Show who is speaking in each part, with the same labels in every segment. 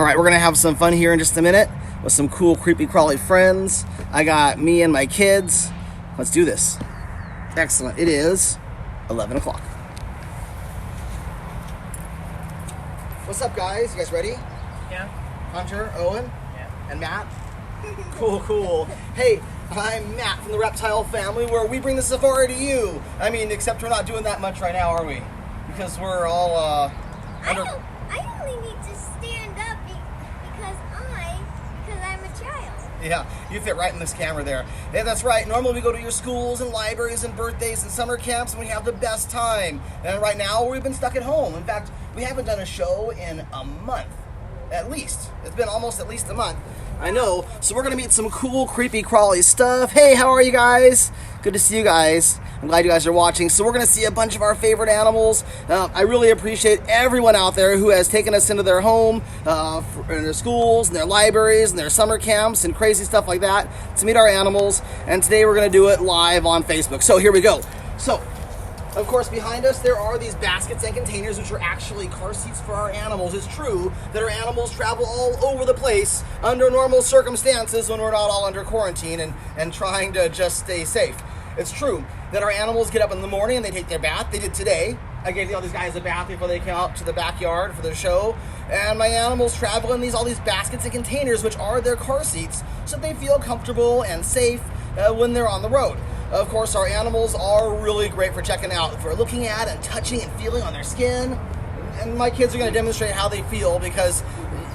Speaker 1: right, we're gonna have some fun here in just a minute with some cool, creepy, crawly friends. I got me and my kids. Let's do this. Excellent. It is 11 o'clock. What's up, guys? You guys ready?
Speaker 2: Yeah.
Speaker 1: Hunter, Owen,
Speaker 2: Yeah.
Speaker 1: and Matt? Cool. Hey, I'm Matt from the Reptile Family, where we bring the safari to you. I mean, except we're not doing that much right now, are we? Because we're all, under...
Speaker 3: I only need to stand up because I'm a child.
Speaker 1: Yeah, you fit right in this camera there. Yeah, that's right. Normally we go to your schools and libraries and birthdays and summer camps and we have the best time. And right now we've been stuck at home. In fact, we haven't done a show in a month. At least. It's been almost at least a month. I know. So we're going to meet some cool, creepy, crawly stuff. Hey, how are you guys? Good to see you guys. I'm glad you guys are watching. So we're going to see a bunch of our favorite animals. I really appreciate everyone out there who has taken us into their home, in their schools, and their libraries, and their summer camps, and crazy stuff like that to meet our animals. And today we're going to do it live on Facebook. So here we go. So, of course, behind us there are these baskets and containers which are actually car seats for our animals. It's true that our animals travel all over the place under normal circumstances when we're not all under quarantine and trying to just stay safe. It's true that our animals get up in the morning and they take their bath. They did today. I gave all these guys a bath before they came out to the backyard for the show. And my animals travel in all these baskets and containers, which are their car seats, so they feel comfortable and safe when they're on the road. Of course, our animals are really great for checking out, for looking at and touching and feeling on their skin. And my kids are going to demonstrate how they feel because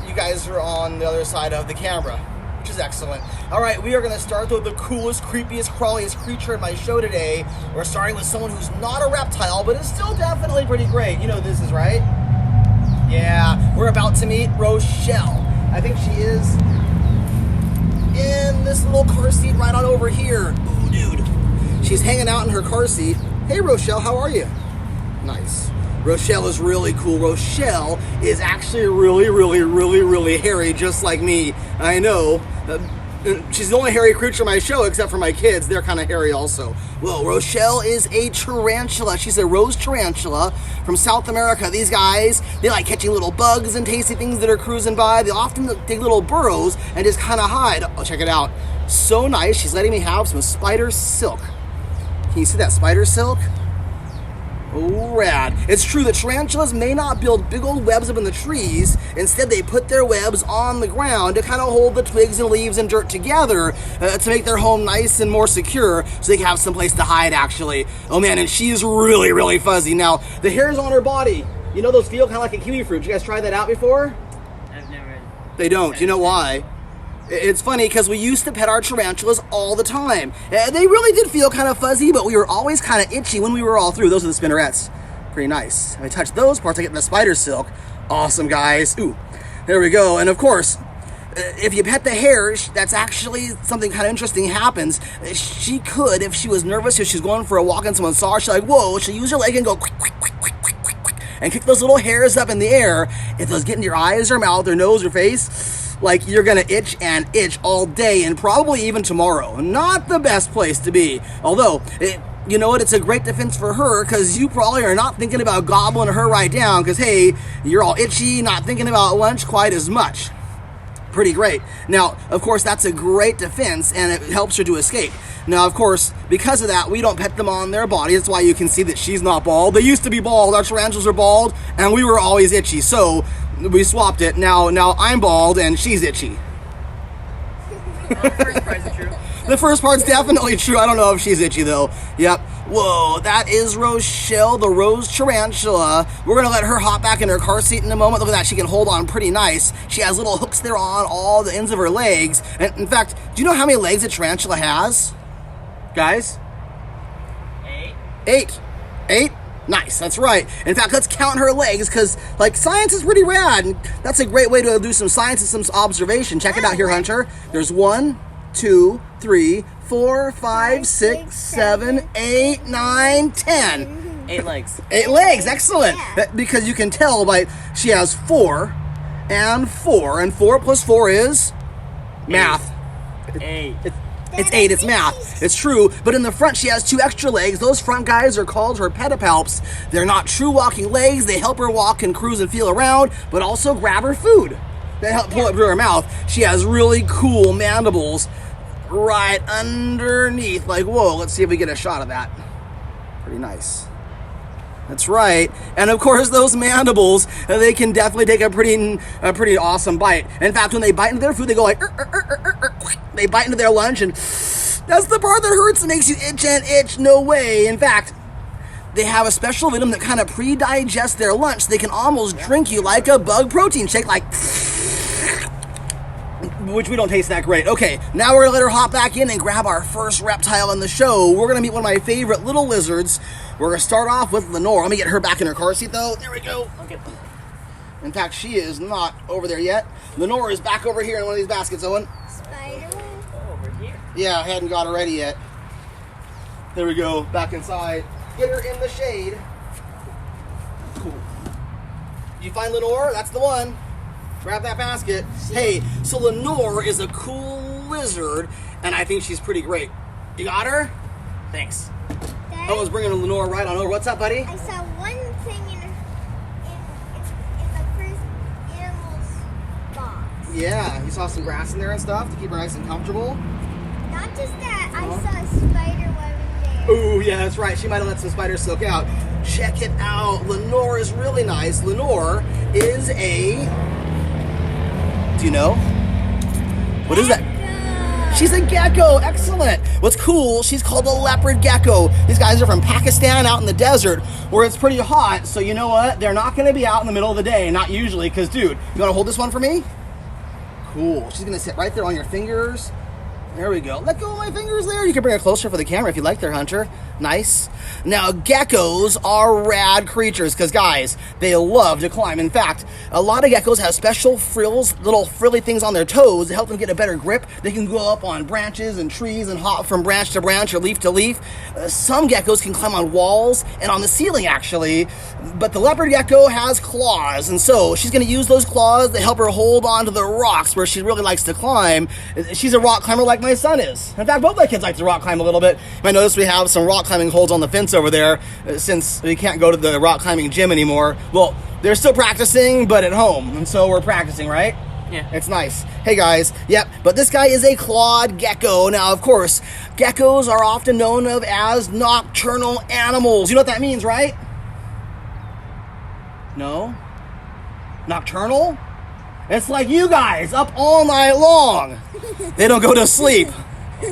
Speaker 1: you guys are on the other side of the camera, which is excellent. All right, we are going to start with the coolest, creepiest, crawliest creature in my show today. We're starting with someone who's not a reptile, but is still definitely pretty great. You know who this is, right? Yeah, we're about to meet Rochelle. I think she is in this little car seat right on over here. Ooh, dude. She's hanging out in her car seat. Hey, Rochelle, how are you? Nice. Rochelle is really cool. Rochelle is actually really hairy, just like me. I know. She's the only hairy creature in my show, except for my kids. They're kind of hairy also. Well, Rochelle is a tarantula. She's a rose tarantula from South America. These guys, they like catching little bugs and tasty things that are cruising by. They often dig little burrows and just kind of hide. Oh, check it out. So nice. She's letting me have some spider silk. Can you see that spider silk? Oh, rad. It's true that tarantulas may not build big old webs up in the trees. Instead, they put their webs on the ground to kind of hold the twigs and leaves and dirt together to make their home nice and more secure so they can have some place to hide, actually. Oh, man, and she's really fuzzy. Now, the hairs on her body, you know those feel kind of like a kiwi fruit. You guys tried that out before?
Speaker 2: I've never.
Speaker 1: They don't. You know why? It's funny because we used to pet our tarantulas all the time. They really did feel kind of fuzzy, but we were always kind of itchy when we were all through. Those are the spinnerets. Pretty nice. If I touch those parts, I get the spider silk. Awesome, guys. Ooh, there we go. And of course, if you pet the hairs, that's actually something kind of interesting happens. She could, if she was nervous, if she's going for a walk and someone saw her, she's like, whoa, she'll use her leg and go quick, and kick those little hairs up in the air. If those get in your eyes or mouth or nose or face, like you're gonna itch and itch all day and probably even tomorrow. Not the best place to be. Although, you know what, it's a great defense for her because you probably are not thinking about gobbling her right down because, hey, you're all itchy, not thinking about lunch quite as much. Pretty great. Now, of course, that's a great defense and it helps her to escape. Now, of course, because of that, we don't pet them on their body. That's why you can see that she's not bald. They used to be bald. Our tarantulas are bald, and we were always itchy. So we swapped it. Now I'm bald, and she's itchy.
Speaker 2: The first part's true.
Speaker 1: The first part's definitely true. I don't know if she's itchy, though. Yep. Whoa, that is Rochelle, the rose tarantula. We're going to let her hop back in her car seat in a moment. Look at that. She can hold on pretty nice. She has little hooks there on all the ends of her legs. And in fact, do you know how many legs a tarantula has? Guys?
Speaker 2: 8.
Speaker 1: 8? Nice, that's right. In fact, let's count her legs because, like, science is pretty rad. And that's a great way to do some science and some observation. Check it out here, Hunter. There's 1, 2, 3, 4, 5, 6, 7, 8, 9, 10.
Speaker 2: 8 legs.
Speaker 1: 8 legs, excellent.
Speaker 3: Yeah.
Speaker 1: Because you can tell by she has 4 and 4, and 4 plus 4 is math.
Speaker 2: 8.
Speaker 1: It's 8, it's math. It's true, but in the front she has 2 extra legs. Those front guys are called her pedipalps. They're not true walking legs. They help her walk and cruise and feel around, but also grab her food. that help pull up to her mouth, she has really cool mandibles right underneath. Like, whoa, let's see if we get a shot of that. Pretty nice. That's right. And of course, those mandibles, they can definitely take a pretty awesome bite. In fact, when they bite into their food, they go like, they bite into their lunch, and that's the part that hurts and makes you itch and itch. No way. In fact, they have a special venom that kind of pre-digests their lunch. They can almost drink you like a bug protein shake, like, which we don't taste that great. Okay, now we're gonna let her hop back in and grab our first reptile in the show. We're gonna meet one of my favorite little lizards. We're gonna start off with Lenore. Let me get her back in her car seat though. There we go. Okay. In fact, she is not over there yet. Lenore is back over here in one of these baskets, Owen.
Speaker 3: Spider.
Speaker 2: Oh, over here.
Speaker 1: Yeah, I hadn't got her ready yet. There we go, back inside. Get her in the shade. Cool. You find Lenore? That's the one. Grab that basket. Hey, so Lenore is a cool lizard, and I think she's pretty great. You got her?
Speaker 2: Thanks.
Speaker 1: I was bringing Lenore right on over. What's up, buddy?
Speaker 3: I saw one thing in the first animal's box.
Speaker 1: Yeah, you saw some grass in there and stuff to keep her nice and comfortable.
Speaker 3: Not just that, I saw a spider web in there.
Speaker 1: Ooh, yeah, that's right. She might have let some spiders silk out. Check it out. Lenore is really nice. Lenore is a... Do you know? What is that? She's a gecko. Excellent. What's cool, she's called a leopard gecko. These guys are from Pakistan, out in the desert where it's pretty hot. So you know what? They're not going to be out in the middle of the day. Not usually, because, dude, you want to hold this one for me? Cool. She's going to sit right there on your fingers. There we go. Let go of my fingers there. You can bring her closer for the camera if you like there, Hunter. Nice. Now, geckos are rad creatures because, guys, they love to climb. In fact, a lot of geckos have special frills, little frilly things on their toes to help them get a better grip. They can go up on branches and trees and hop from branch to branch or leaf to leaf. Some geckos can climb on walls and on the ceiling, actually. But the leopard gecko has claws, and so she's going to use those claws to help her hold on to the rocks where she really likes to climb. She's a rock climber like my son is. In fact, both my kids like to rock climb a little bit. You might notice we have some rock climbing holds on the fence over there since we can't go to the rock climbing gym anymore. Well, they're still practicing, but at home, and so we're practicing, right?
Speaker 2: Yeah.
Speaker 1: It's nice. Hey guys, yep, but this guy is a clawed gecko. Now, of course, geckos are often known of as nocturnal animals. You know what that means, right? No? Nocturnal? It's like you guys, up all night long. They don't go to sleep.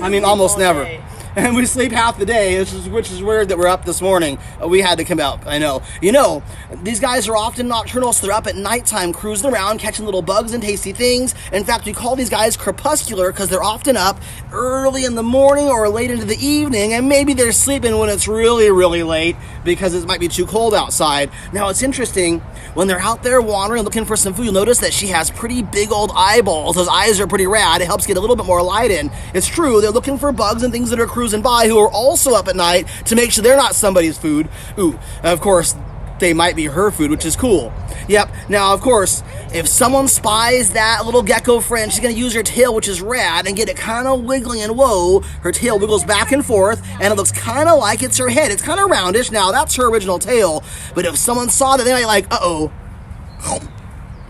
Speaker 1: I mean, almost never. And we sleep half the day, which is weird that we're up this morning. We had to come out, I know. You know, these guys are often nocturnal, so they're up at nighttime cruising around, catching little bugs and tasty things. In fact, we call these guys crepuscular because they're often up early in the morning or late into the evening, and maybe they're sleeping when it's really, really late because it might be too cold outside. Now, it's interesting, when they're out there wandering looking for some food, you'll notice that she has pretty big old eyeballs. Those eyes are pretty rad. It helps get a little bit more light in. It's true, they're looking for bugs and things that are cruising by who are also up at night to make sure they're not somebody's food. Ooh, of course, they might be her food, which is cool. Yep. Now, of course, if someone spies that little gecko friend, she's going to use her tail, which is rad, and get it kind of wiggling, and whoa, her tail wiggles back and forth, and it looks kind of like it's her head. It's kind of roundish. Now, that's her original tail, but if someone saw that, they might like, uh-oh,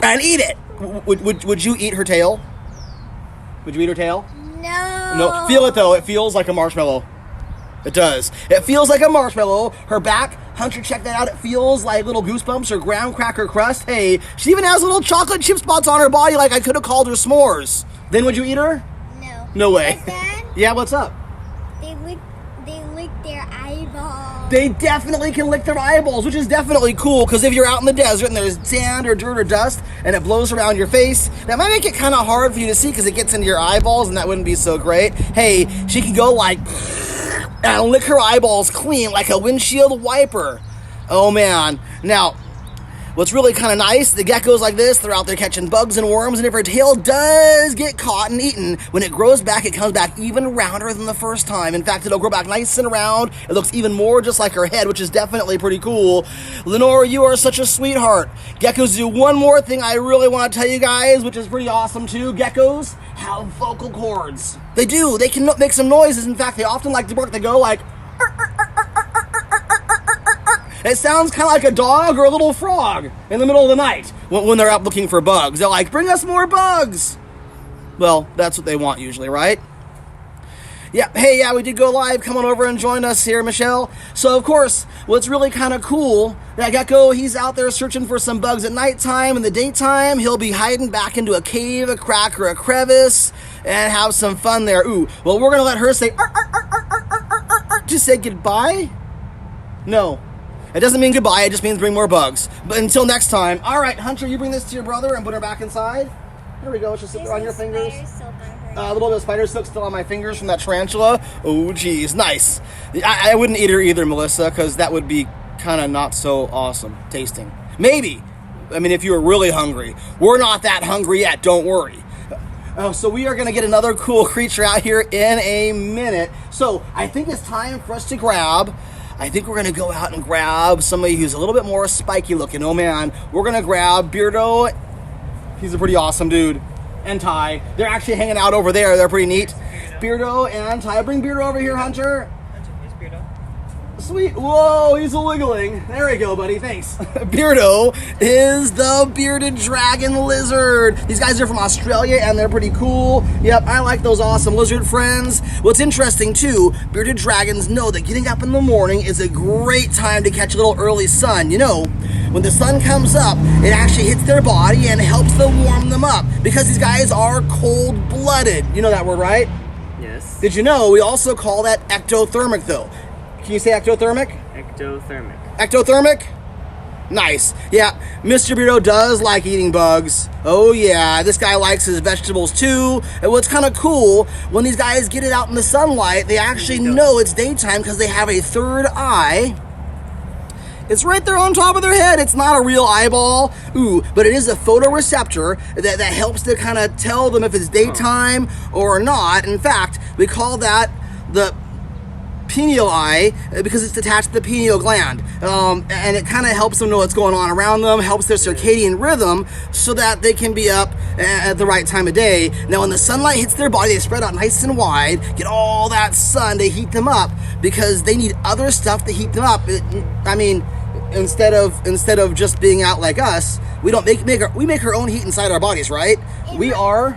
Speaker 1: and eat it. Would you eat her tail? Would you eat her tail?
Speaker 3: No.
Speaker 1: No. Feel it, though. It feels like a marshmallow. It does. It feels like a marshmallow. Her back, Hunter, check that out. It feels like little goosebumps or graham cracker crust. Hey, she even has little chocolate chip spots on her body like I could have called her s'mores. Then would you eat her?
Speaker 3: No.
Speaker 1: No way.
Speaker 3: But Dad,
Speaker 1: Yeah, what's up?
Speaker 3: they lick their eyeballs.
Speaker 1: They definitely can lick their eyeballs, which is definitely cool, because if you're out in the desert and there's sand or dirt or dust and it blows around your face, that might make it kind of hard for you to see because it gets into your eyeballs and that wouldn't be so great. Hey, she can go like and lick her eyeballs clean like a windshield wiper. Oh man. Now, what's really kind of nice, the geckos like this, they're out there catching bugs and worms, and if her tail does get caught and eaten, when it grows back, it comes back even rounder than the first time. In fact, it'll grow back nice and round. It looks even more just like her head, which is definitely pretty cool. Lenore, you are such a sweetheart. Geckos do one more thing I really want to tell you guys, which is pretty awesome too. Geckos have vocal cords. They do. They can make some noises. In fact, they often like to bark. They go like... It sounds kind of like a dog or a little frog in the middle of the night. when they're out looking for bugs. They're like, bring us more bugs. Well, that's what they want usually, right? Yeah, hey, yeah, we did go live. Come on over and join us here, Michelle. So, of course, what's really kind of cool, that Gecko, he's out there searching for some bugs at nighttime. In the daytime, he'll be hiding back into a cave, a crack, or a crevice, and have some fun there. Ooh, well, we're going to let her say, arr, arr, arr, arr, arr, arr, arr, arr, to say goodbye? No. It doesn't mean goodbye, it just means bring more bugs. But until next time, all right, Hunter, you bring this to your brother and put her back inside. There we go, it's just on your fingers. A little bit of spider silk still on my fingers from that tarantula. Oh, geez, nice. I wouldn't eat her either, Melissa, because that would be kind of not so awesome tasting. Maybe. I mean, if you were really hungry. We're not that hungry yet, don't worry. So we are going to get another cool creature out here in a minute. So I think it's time for us to grab. I think we're going to go out and grab somebody who's a little bit more spiky looking. Oh, man. We're going to grab Beardo. He's a pretty awesome dude. And Ty. They're actually hanging out over there. They're pretty neat. Beardo and Ty. Bring Beardo over here, Hunter. Sweet. Whoa, he's wiggling. There we go, buddy. Thanks. Beardo is the bearded dragon lizard. These guys are from Australia, and they're pretty cool. Yep, I like those awesome lizard friends. What's interesting, too, bearded dragons know that getting up in the morning is a great time to catch a little early sun. You know, when the sun comes up, it actually hits their body and helps to warm them up because these guys are cold-blooded. You know that word, right?
Speaker 2: Yes.
Speaker 1: Did you know we also call that ectothermic, though? Can you say ectothermic?
Speaker 2: Ectothermic.
Speaker 1: Ectothermic? Nice. Yeah, Mr. Beardo does like eating bugs. Oh yeah, this guy likes his vegetables too. And what's kind of cool, when these guys get it out in the sunlight, they actually know it's daytime because they have a third eye. It's right there on top of their head. It's not a real eyeball. Ooh, but it is a photoreceptor that helps to kind of tell them if it's daytime or not. In fact, we call that the pineal eye because it's attached to the pineal gland, and it kind of helps them know what's going on around them, helps their circadian rhythm so that they can be up at the right time of day. Now when the sunlight hits their body, they spread out nice and wide, get all that sun to heat them up because they need other stuff to heat them up. I mean, instead of just being out like us, we don't make our own heat inside our bodies, right? We are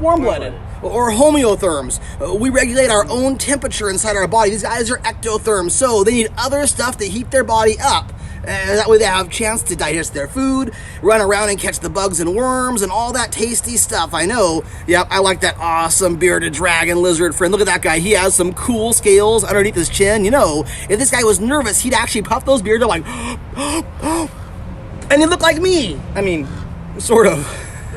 Speaker 1: warm-blooded. Or homeotherms. We regulate our own temperature inside our body. These guys are ectotherms, so they need other stuff to heat their body up. That way they have a chance to digest their food, run around and catch the bugs and worms and all that tasty stuff. I know. Yep, I like that awesome bearded dragon lizard friend. Look at that guy. He has some cool scales underneath his chin. You know, if this guy was nervous, he'd actually puff those beards out like, and he looked like me. I mean, sort of.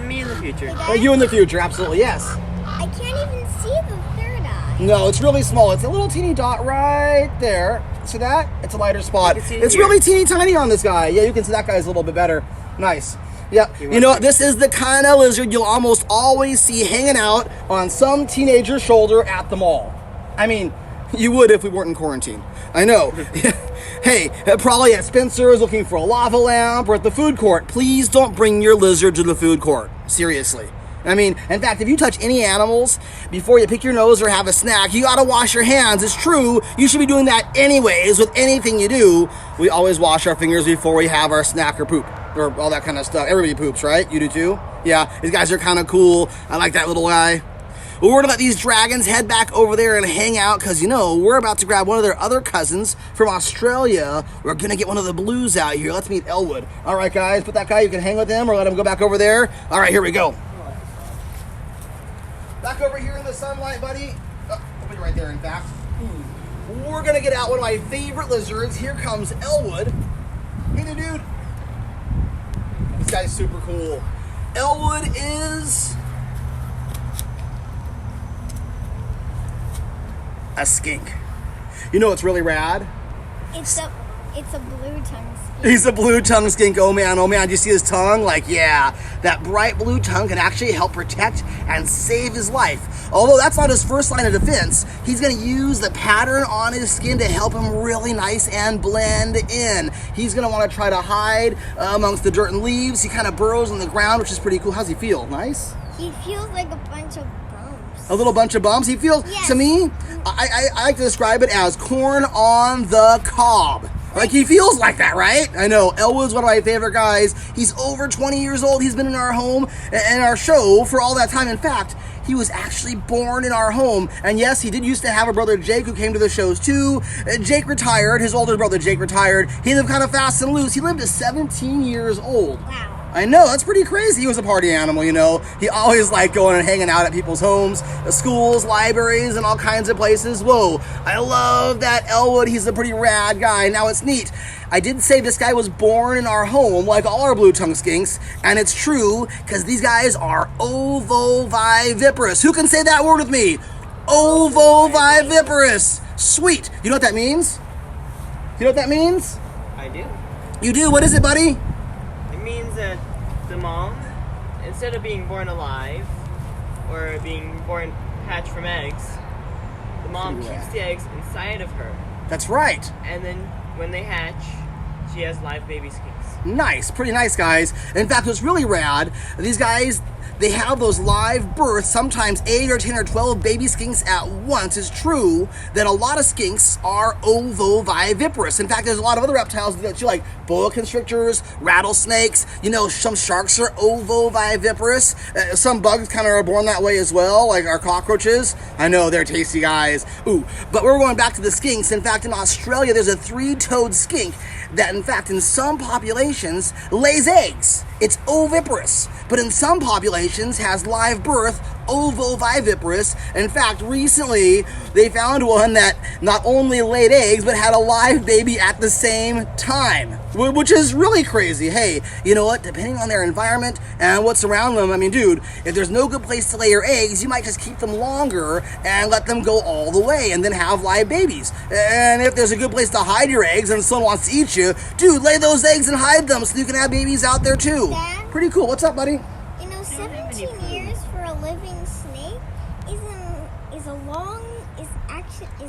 Speaker 2: Me in the future.
Speaker 1: You in the future, absolutely, yes.
Speaker 3: I can't even see the third eye.
Speaker 1: No, it's really small. It's a little teeny dot right there. See that? It's a lighter spot. It's
Speaker 2: here.
Speaker 1: really teeny tiny on this guy. Yeah, you can see that guy's a little bit better. Nice. Yeah, you know, this is the kind of lizard you'll almost always see hanging out on some teenager's shoulder at the mall. I mean, you would if we weren't in quarantine. I know. Hey, probably at Spencer's looking for a lava lamp or at the food court. Please don't bring your lizard to the food court. Seriously. I mean, in fact, if you touch any animals before you pick your nose or have a snack, you gotta wash your hands. It's true. You should be doing that anyways with anything you do. We always wash our fingers before we have our snack or poop or all that kind of stuff. Everybody poops, right? You do too? Yeah, these guys are kind of cool. I like that little guy. Well, we're gonna let these dragons head back over there and hang out because, you know, we're about to grab one of their other cousins from Australia. We're gonna get one of the blues out here. Let's meet Elwood. All right, guys, put that guy. You can hang with him or let him go back over there. All right, here we go. Back over here in the sunlight, buddy. Oh, I'll put you right there, in fact. We're gonna get out one of my favorite lizards. Here comes Elwood. Hey there, dude. This guy's super cool. Elwood is a skink. You know what's really rad?
Speaker 3: It's a blue tongue skink.
Speaker 1: He's a blue tongue skink. Oh man, do you see his tongue? Like, yeah, that bright blue tongue can actually help protect and save his life. Although that's not his first line of defense, he's gonna use the pattern on his skin to help him really nice and blend in. He's gonna wanna try to hide amongst the dirt and leaves. He kind of burrows in the ground, which is pretty cool. How's he feel? Nice?
Speaker 3: He feels like a bunch of bumps.
Speaker 1: A little bunch of bumps? He feels,
Speaker 3: yes.
Speaker 1: To me, I like to describe it as corn on the cob. Like he feels like that, right? I know. Elwood's one of my favorite guys. He's over 20 years old. He's been in our home and our show for all that time. In fact, he was actually born in our home. And yes, he did used to have a brother, Jake, who came to the shows too. Jake retired. His older brother, Jake, retired. He lived kind of fast and loose. He lived to 17 years old.
Speaker 3: Wow.
Speaker 1: I know, that's pretty crazy. He was a party animal, you know. He always liked going and hanging out at people's homes, schools, libraries, and all kinds of places. Whoa, I love that Elwood. He's a pretty rad guy. Now, it's neat. I did say this guy was born in our home, like all our blue-tongue skinks, and it's true, because these guys are ovoviviparous. Who can say that word with me? Ovoviviparous. Sweet. You know what that means? You know what that means?
Speaker 2: I do.
Speaker 1: You do? What is it, buddy?
Speaker 2: It means that the mom, instead of being born alive or being born hatched from eggs, the mom keeps the eggs inside of her.
Speaker 1: That's right.
Speaker 2: And then when they hatch, she has live baby skinks.
Speaker 1: Nice, pretty nice, guys. In fact, what's really rad, these guys, they have those live births, sometimes 8 or 10 or 12 baby skinks at once. It's true that a lot of skinks are ovoviviparous. In fact, there's a lot of other reptiles that you like, boa constrictors, rattlesnakes. You know, some sharks are ovoviviparous. Some bugs kind of are born that way as well, like our cockroaches. I know, they're tasty guys. Ooh, but we're going back to the skinks. In fact, in Australia, there's a 3-toed skink that, in fact, in some populations, lays eggs. It's oviparous, but in some populations has live birth, ovoviviparous. In fact, recently they found one that not only laid eggs, but had a live baby at the same time, which is really crazy. Hey, you know what? Depending on their environment and what's around them, I mean, dude, if there's no good place to lay your eggs, you might just keep them longer and let them go all the way and then have live babies. And if there's a good place to hide your eggs and someone wants to eat you, dude, lay those eggs and hide them so you can have babies out there too.
Speaker 3: Dad?
Speaker 1: Pretty cool. What's up, buddy?
Speaker 3: You know, 17 years for a living snake is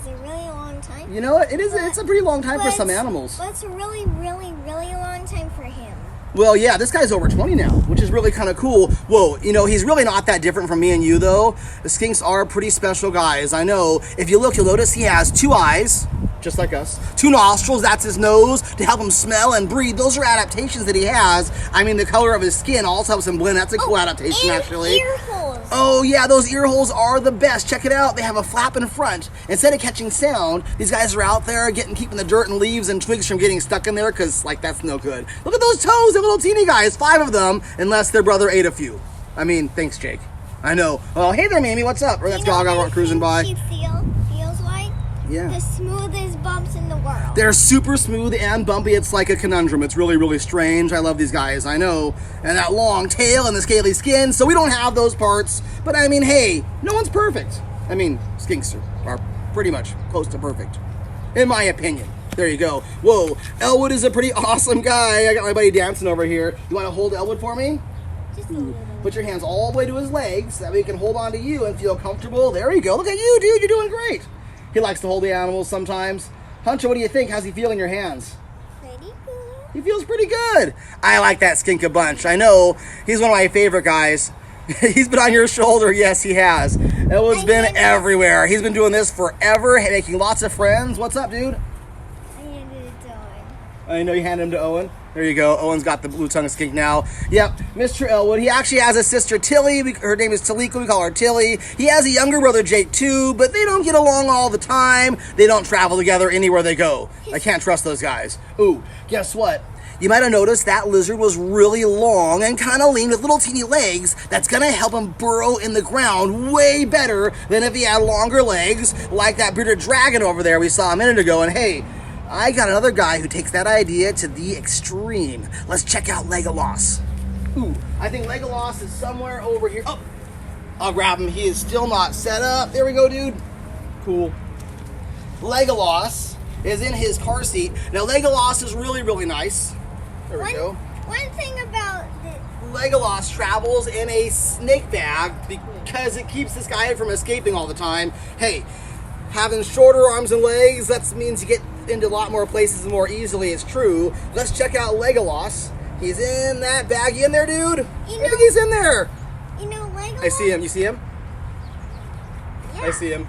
Speaker 3: a really long time.
Speaker 1: You know what? It is. It's a pretty long time for some animals.
Speaker 3: But it's a really, really, really long time for him.
Speaker 1: Well, yeah, this guy's over 20 now, which is really kind of cool. Whoa, you know, he's really not that different from me and you, though. The skinks are pretty special guys. I know. If you look, you'll notice he has 2 eyes, just like us. 2 nostrils, that's his nose, to help him smell and breathe. Those are adaptations that he has. I mean, the color of his skin also helps him blend. That's a cool adaptation, actually.
Speaker 3: Ear holes.
Speaker 1: Oh, yeah, those ear holes are the best. Check it out. They have a flap in front. Instead of catching sound, these guys are out there keeping the dirt and leaves and twigs from getting stuck in there because, like, that's no good. Look at those toes. They're little teeny guys. 5 of them, unless their brother ate a few. I mean, thanks, Jake. I know. Well, hey there, Mamie. What's up? Or that's dog I cruising by.
Speaker 3: She feels like
Speaker 1: Yeah.
Speaker 3: the smoothest bumps in the world.
Speaker 1: They're super smooth and bumpy. It's like a conundrum. It's really, really strange. I love these guys. I know. And that long tail and the scaly skin. So we don't have those parts. But I mean, hey, no one's perfect. I mean, skinks are pretty much close to perfect, in my opinion. There you go. Whoa, Elwood is a pretty awesome guy. I got my buddy dancing over here. You want to hold Elwood for me?
Speaker 3: Just a little.
Speaker 1: Put your hands all the way to his legs. That way he can hold on to you and feel comfortable. There you go. Look at you, dude. You're doing great. He likes to hold the animals sometimes. Hunter, what do you think? How's he feel in your hands?
Speaker 3: Pretty good.
Speaker 1: He feels pretty good. I like that skink a bunch. I know. He's one of my favorite guys. He's been on your shoulder. Yes, he has. Elwood's been everywhere. He's been doing this forever, making lots of friends. What's up, dude?
Speaker 3: I handed it to Owen.
Speaker 1: I know you handed him to Owen. There you go. Owen's got the blue tongue skink now. Yep, Mr. Elwood. He actually has a sister, Tilly. Her name is Talika. We call her Tilly. He has a younger brother, Jake, too, but they don't get along all the time. They don't travel together anywhere they go. I can't trust those guys. Ooh, guess what? You might have noticed that lizard was really long and kind of lean with little teeny legs. That's going to help him burrow in the ground way better than if he had longer legs like that bearded dragon over there we saw a minute ago. And hey, I got another guy who takes that idea to the extreme. Let's check out Legolas. Ooh, I think Legolas is somewhere over here. Oh, I'll grab him. He is still not set up. There we go, dude. Cool. Legolas is in his car seat. Now, Legolas is really, really nice. There we go.
Speaker 3: One thing about
Speaker 1: Legolas travels in a snake bag because it keeps this guy from escaping all the time. Hey, having shorter arms and legs, that means you get into a lot more places more easily. It's true. Let's check out Legolas. He's in that bag. You in there, dude? I think he's in there.
Speaker 3: Legolas.
Speaker 1: I see him. You see him?
Speaker 3: Yeah.
Speaker 1: I see him.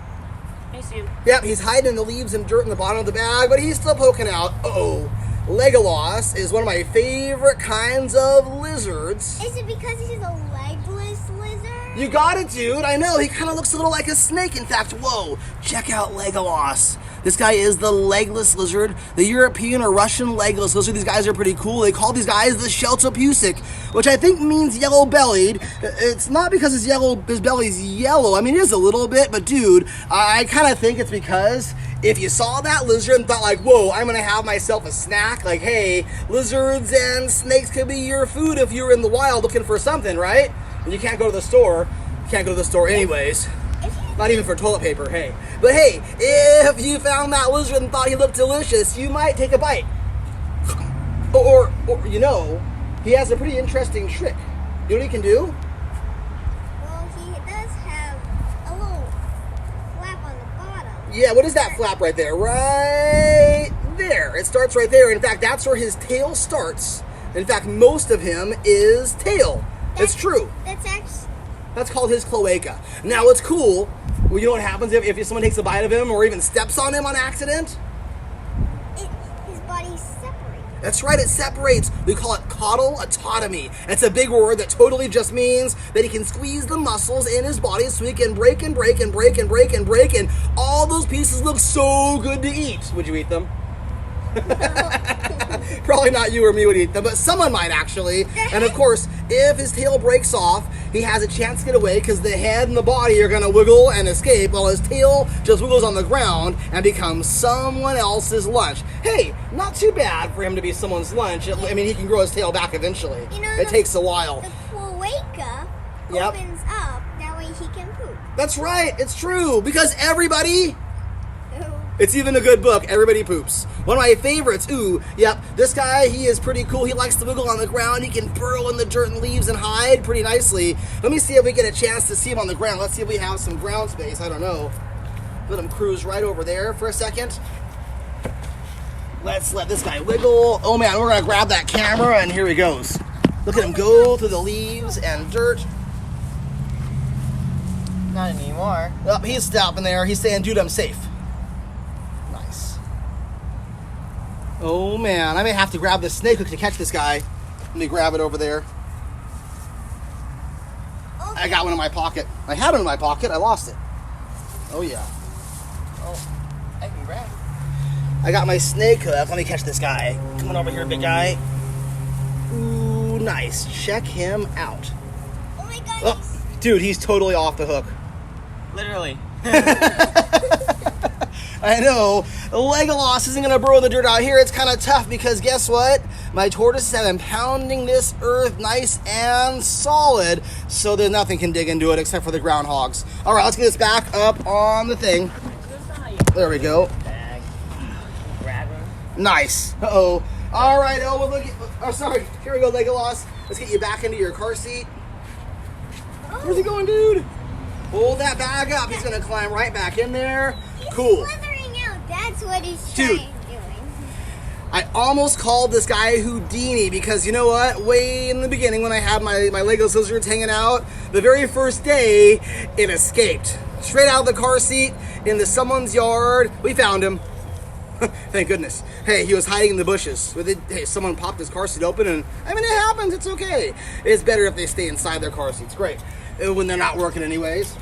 Speaker 2: Hey, Steve.
Speaker 1: Yep, he's hiding in the leaves and dirt in the bottom of the bag, but he's still poking out. Uh-oh. Legolas is one of my favorite kinds of lizards.
Speaker 3: Is it because he's a legless lizard?
Speaker 1: You got it, dude. I know. He kind of looks a little like a snake. In fact, whoa, check out Legolas. This guy is the legless lizard, the European or Russian legless lizard. These guys are pretty cool. They call these guys the Sheltopusik, which I think means yellow-bellied. It's not because his belly's yellow. I mean, it is a little bit, but dude, I kind of think it's because if you saw that lizard and thought like, whoa, I'm gonna have myself a snack, like, hey, lizards and snakes could be your food if you're in the wild looking for something, right? And you can't go to the store. You can't go to the store anyways. Not even for toilet paper, hey. But hey, if you found that lizard and thought he looked delicious, you might take a bite. Or you know, he has a pretty interesting trick. You know what he can do?
Speaker 3: Well, he does have a little flap on the bottom.
Speaker 1: Yeah, what is that flap right there? Right there. It starts right there. In fact, that's where his tail starts. In fact, most of him is tail. It's true. That's called his cloaca. Now, what's cool, well, you know what happens if someone takes a bite of him or even steps on him on accident?
Speaker 3: His body separates.
Speaker 1: That's right, it separates. We call it caudal autotomy. It's a big word that totally just means that he can squeeze the muscles in his body so he can break and break and break and break and break, and all those pieces look so good to eat. Would you eat them? Probably not you or me would eat them, but someone might actually. And of course, if his tail breaks off, he has a chance to get away because the head and the body are going to wiggle and escape while his tail just wiggles on the ground and becomes someone else's lunch. Hey, not too bad for him to be someone's lunch. I mean, he can grow his tail back eventually.
Speaker 3: You know,
Speaker 1: it takes a while.
Speaker 3: The cloaca
Speaker 1: Yep.
Speaker 3: opens up, that way he can poop.
Speaker 1: That's right, it's true, because everybody... It's even a good book, Everybody Poops. One of my favorites. Ooh, yep, this guy, he is pretty cool. He likes to wiggle on the ground. He can burrow in the dirt and leaves and hide pretty nicely. Let me see if we get a chance to see him on the ground. Let's see if we have some ground space. I don't know. Let him cruise right over there for a second. Let's let this guy wiggle. Oh man, we're gonna grab that camera and here he goes. Look at him go through the leaves and dirt.
Speaker 2: Not anymore.
Speaker 1: Oh, he's stopping there. He's saying, dude, I'm safe. Oh man, I may have to grab this snake hook to catch this guy. Let me grab it over there.
Speaker 3: Okay.
Speaker 1: I got one in my pocket. I had one in my pocket, I lost it. Oh yeah.
Speaker 2: Oh, I can grab it.
Speaker 1: I got my snake hook. Let me catch this guy. Come on over here, big guy. Ooh, nice. Check him out.
Speaker 3: Oh my god.
Speaker 1: Oh, dude, he's totally off the hook.
Speaker 2: Literally.
Speaker 1: I know. Legolas isn't going to burrow the dirt out here. It's kind of tough because guess what? My tortoises have been pounding this earth nice and solid, so that nothing can dig into it except for the groundhogs. All right, let's get this back up on the thing. There we go.
Speaker 2: Bag. Grab him.
Speaker 1: Nice. Uh-oh. All right, Elwood, look at... Oh, sorry. Here we go, Legolas. Let's get you back into your car seat. Where's he going, dude? Hold that bag up. He's going to climb right back in there. Cool.
Speaker 3: Slithering out. That's what he's
Speaker 1: Dude.
Speaker 3: doing.
Speaker 1: I almost called this guy Houdini because you know what? Way in the beginning when I had my Lego lizards hanging out, the very first day, it escaped. Straight out of the car seat into someone's yard. We found him. Thank goodness. Hey, he was hiding in the bushes. Hey, someone popped his car seat open and, I mean, it happens. It's okay. It's better if they stay inside their car seats. Great. When they're not working anyways.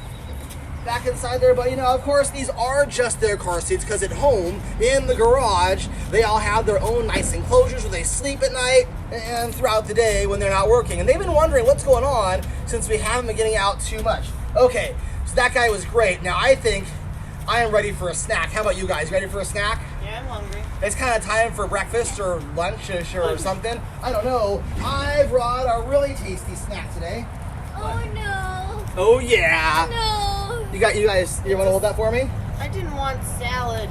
Speaker 1: Back inside there, but you know, of course, these are just their car seats because at home, in the garage, they all have their own nice enclosures where they sleep at night and throughout the day when they're not working. And they've been wondering what's going on since we haven't been getting out too much. Okay, so that guy was great. Now I think I am ready for a snack. How about you guys? Ready for a snack?
Speaker 2: Yeah, I'm hungry.
Speaker 1: It's kind of time for breakfast or lunch or something. I don't know. I brought a really tasty snack today.
Speaker 3: Oh no.
Speaker 1: Oh yeah.
Speaker 3: No.
Speaker 1: You guys, you want to hold that for me?
Speaker 2: I didn't want salad.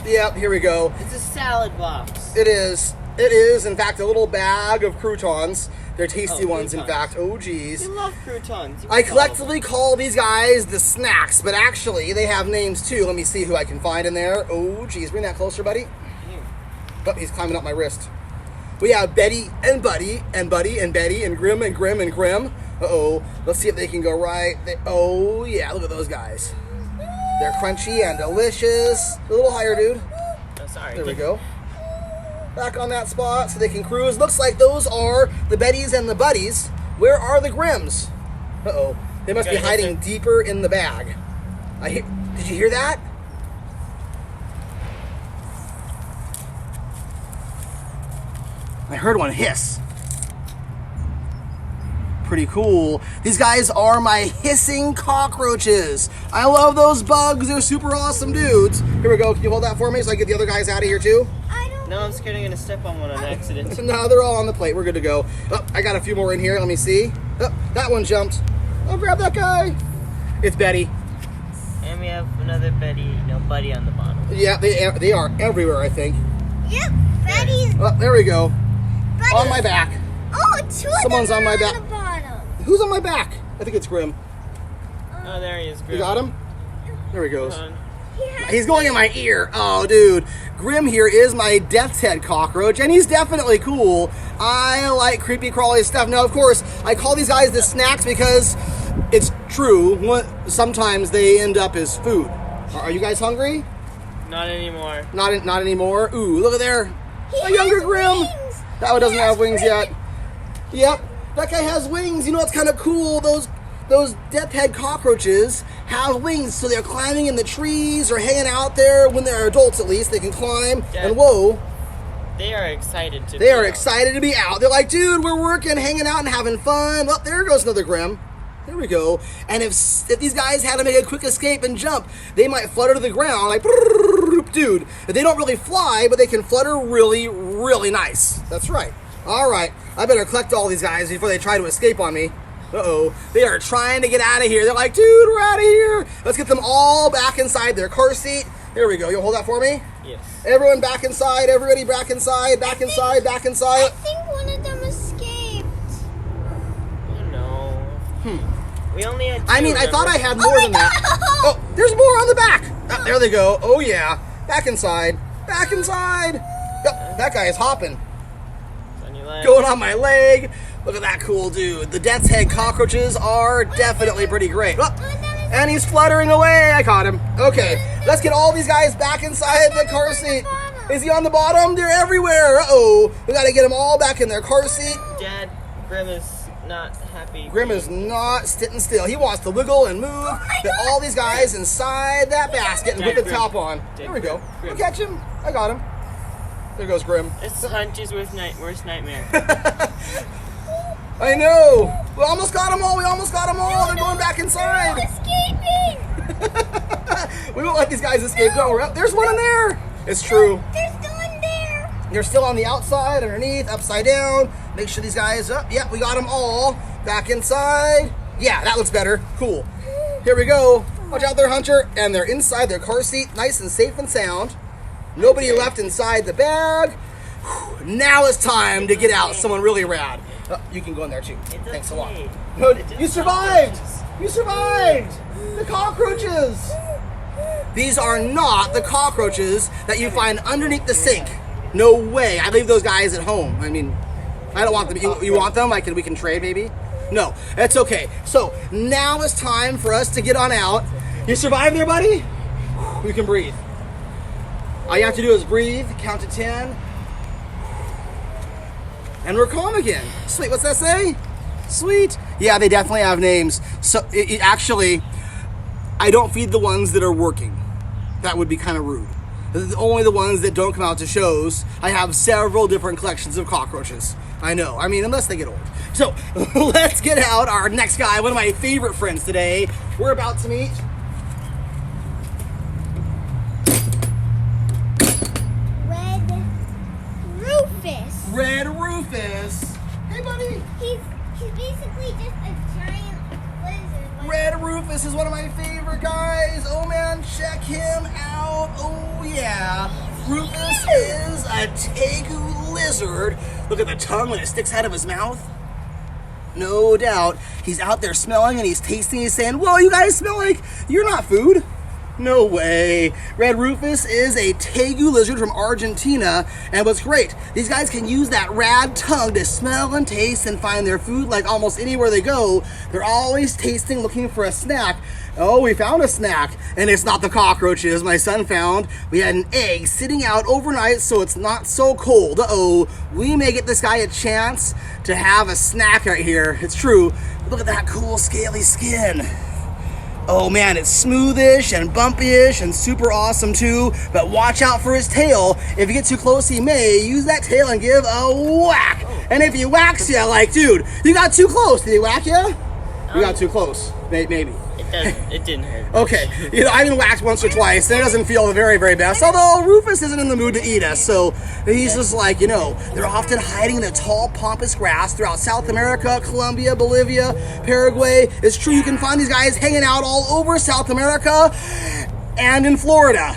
Speaker 1: Yep, here we go.
Speaker 2: It's a salad box.
Speaker 1: It is. It is, in fact, a little bag of croutons. They're tasty ones, in
Speaker 2: croutons.
Speaker 1: fact. Oh, geez.
Speaker 2: You love croutons. You
Speaker 1: I
Speaker 2: can
Speaker 1: collectively call these guys the snacks, but actually, they have names, too. Let me see who I can find in there. Oh, geez. Bring that closer, buddy.
Speaker 2: Here.
Speaker 1: Oh, he's climbing up my wrist. We have Betty and Buddy and Buddy and Betty and Grim and Grim and Grim. Uh-oh. Let's see if they can go right. Oh, yeah. Look at those guys. They're crunchy and delicious. A little higher, dude.
Speaker 2: Oh, sorry.
Speaker 1: There we go. Back on that spot so they can cruise. Looks like those are the Betties and the Buddies. Where are the Grims? Uh-oh. They must be hiding deeper in the bag. Did you hear that? I heard one hiss. Pretty cool. These guys are my hissing cockroaches. I love those bugs. They're super awesome dudes. Here we go. Can you hold that for me so I get the other guys out of here too?
Speaker 2: No, I'm scared I'm gonna step on one on accident.
Speaker 1: No, they're all on the plate. We're good to go. Oh, I got a few more in here. Let me see. Oh, that one jumped. I'll grab that guy. It's Betty.
Speaker 2: And we have another buddy on the bottom.
Speaker 1: Yeah, they are everywhere, I think.
Speaker 3: Yep, Betty's.
Speaker 1: Oh, there we go.
Speaker 3: Betty's.
Speaker 1: On my back.
Speaker 3: Oh, two of
Speaker 1: Someone's
Speaker 3: them
Speaker 1: on my
Speaker 3: are
Speaker 1: back.
Speaker 3: on the bottom.
Speaker 1: Who's on my back? I think it's Grim.
Speaker 2: Oh, there he is.
Speaker 1: You got him? There he goes.
Speaker 2: Hold on.
Speaker 1: He's going in my ear. Oh, dude. Grim here is my death's head cockroach, and he's definitely cool. I like creepy crawly stuff. Now, of course, I call these guys the snacks because it's true. Sometimes they end up as food. Are you guys hungry?
Speaker 2: Not anymore.
Speaker 1: Not anymore. Ooh, look at there.
Speaker 3: He
Speaker 1: A younger
Speaker 3: has
Speaker 1: Grim.
Speaker 3: wings.
Speaker 1: That one doesn't have wings yet. Yep, that guy has wings. You know what's kind of cool? Those death head cockroaches have wings, so they're climbing in the trees or hanging out there. When they're adults, at least they can climb.
Speaker 2: Yeah.
Speaker 1: And whoa,
Speaker 2: They are excited to.
Speaker 1: they are excited to be out. They're like, dude, we're working, hanging out, and having fun. Well, there goes another Grim. There we go. And if these guys had to make a quick escape and jump, they might flutter to the ground like, dude. They don't really fly, but they can flutter really, really nice. That's right. All right, I better collect all these guys before they try to escape on me. Uh-oh, they are trying to get out of here. They're like, dude, we're out of here. Let's get them all back inside their car seat. There we go. You'll hold that for me?
Speaker 2: Yes.
Speaker 1: Everyone back inside. Everybody back inside. Back inside. Back
Speaker 3: I
Speaker 1: inside.
Speaker 3: think one of them escaped.
Speaker 2: Oh no. We only had two.
Speaker 1: I mean, I thought I had more
Speaker 3: my
Speaker 1: than that.
Speaker 3: God!
Speaker 1: Oh, there's more on the back. Ah, there they go. Oh, yeah. Back inside. Back inside. Yep, that guy is hopping.
Speaker 2: It's on your leg.
Speaker 1: Going on my leg. Look at that cool dude. The death's head cockroaches are definitely pretty great. Oh, and he's fluttering away. I caught him. Okay, let's get all these guys back inside the car seat. Is he on the bottom? They're everywhere. Uh-oh. We got to get them all back in their car seat.
Speaker 2: Dad, Grim is not happy.
Speaker 1: Grim is not sitting still. He wants to wiggle and move. Get all these guys inside that basket and put the top on. There we go. We'll catch him. I got him. There goes Grim.
Speaker 2: This hunt is worst nightmare.
Speaker 1: I know. We almost got them all. We almost got them all. They're going back inside.
Speaker 3: Escaping.
Speaker 1: We won't let these guys escape. Go. Oh, there's one in there. It's true.
Speaker 3: They're still in there.
Speaker 1: They're still on the outside, underneath, upside down. Make sure these guys up. Yep, we got them all back inside. Yeah, that looks better. Cool. Here we go. Watch out there, Hunter. And they're inside their car seat, nice and safe and sound. Nobody left inside the bag. Whew. Now it's time to get out someone really rad. Oh, you can go in there too. Thanks a lot. No, you survived. You survived. The cockroaches. These are not the cockroaches that you find underneath the sink. No way. I leave those guys at home. I mean, I don't want them. You want them? We can trade maybe? No, that's okay. So now it's time for us to get on out. You survived there, buddy? You can breathe. All you have to do is breathe, count to 10, and we're calm again. Sweet, what's that say? Sweet. Yeah, they definitely have names. So actually, I don't feed the ones that are working. That would be kind of rude. Only the ones that don't come out to shows. I have several different collections of cockroaches. I know. I mean, unless they get old. So let's get out our next guy, one of my favorite friends today. We're about to meet Red Rufus. Hey, buddy.
Speaker 3: He's basically just a giant lizard.
Speaker 1: Red Rufus is one of my favorite guys. Oh man, check him out. Oh yeah. Rufus is a tegu lizard. Look at the tongue when it sticks out of his mouth. No doubt. He's out there smelling and he's tasting. He's saying, whoa, you guys smell like you're not food. No way. Red Rufus is a tegu lizard from Argentina, and what's great, these guys can use that rad tongue to smell and taste and find their food like almost anywhere they go. They're always tasting, looking for a snack. Oh, we found a snack, and it's not the cockroaches my son found. We had an egg sitting out overnight so it's not so cold. Uh-oh, we may get this guy a chance to have a snack right here. It's true. Look at that cool scaly skin. Oh man, it's smoothish and bumpyish and super awesome too, but watch out for his tail. If you get too close, he may use that tail and give a whack. And if he whacks you, like, dude, you got too close. Did he whack you? You got too close, maybe.
Speaker 2: It didn't hurt.
Speaker 1: Okay, I've been whacked once or twice, and it doesn't feel the very, very best. Although Rufus isn't in the mood to eat us, so he's just like, they're often hiding in the tall, pompous grass throughout South America, Colombia, Bolivia, Paraguay. It's true, you can find these guys hanging out all over South America and in Florida.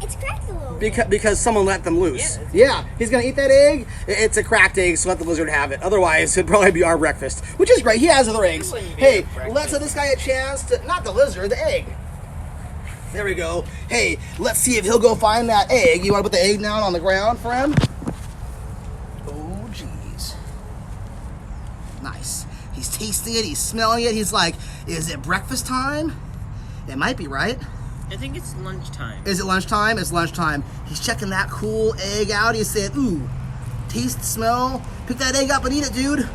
Speaker 3: It's cracked a little bit.
Speaker 1: Because someone let them loose. Yeah, he's gonna eat that egg. It's a cracked egg, so let the lizard have it. Otherwise, it'd probably be our breakfast, which is great. He has other eggs. Hey, let's let this guy a chance to, not the lizard, the egg. There we go. Hey, let's see if he'll go find that egg. You wanna put the egg down on the ground for him? Oh, geez. Nice. He's tasting it, he's smelling it. He's like, is it breakfast time? It might be, right?
Speaker 2: I think it's lunchtime.
Speaker 1: Is it lunchtime? It's lunchtime. He's checking that cool egg out. He's saying, ooh, taste, smell. Pick that egg up and eat it, dude.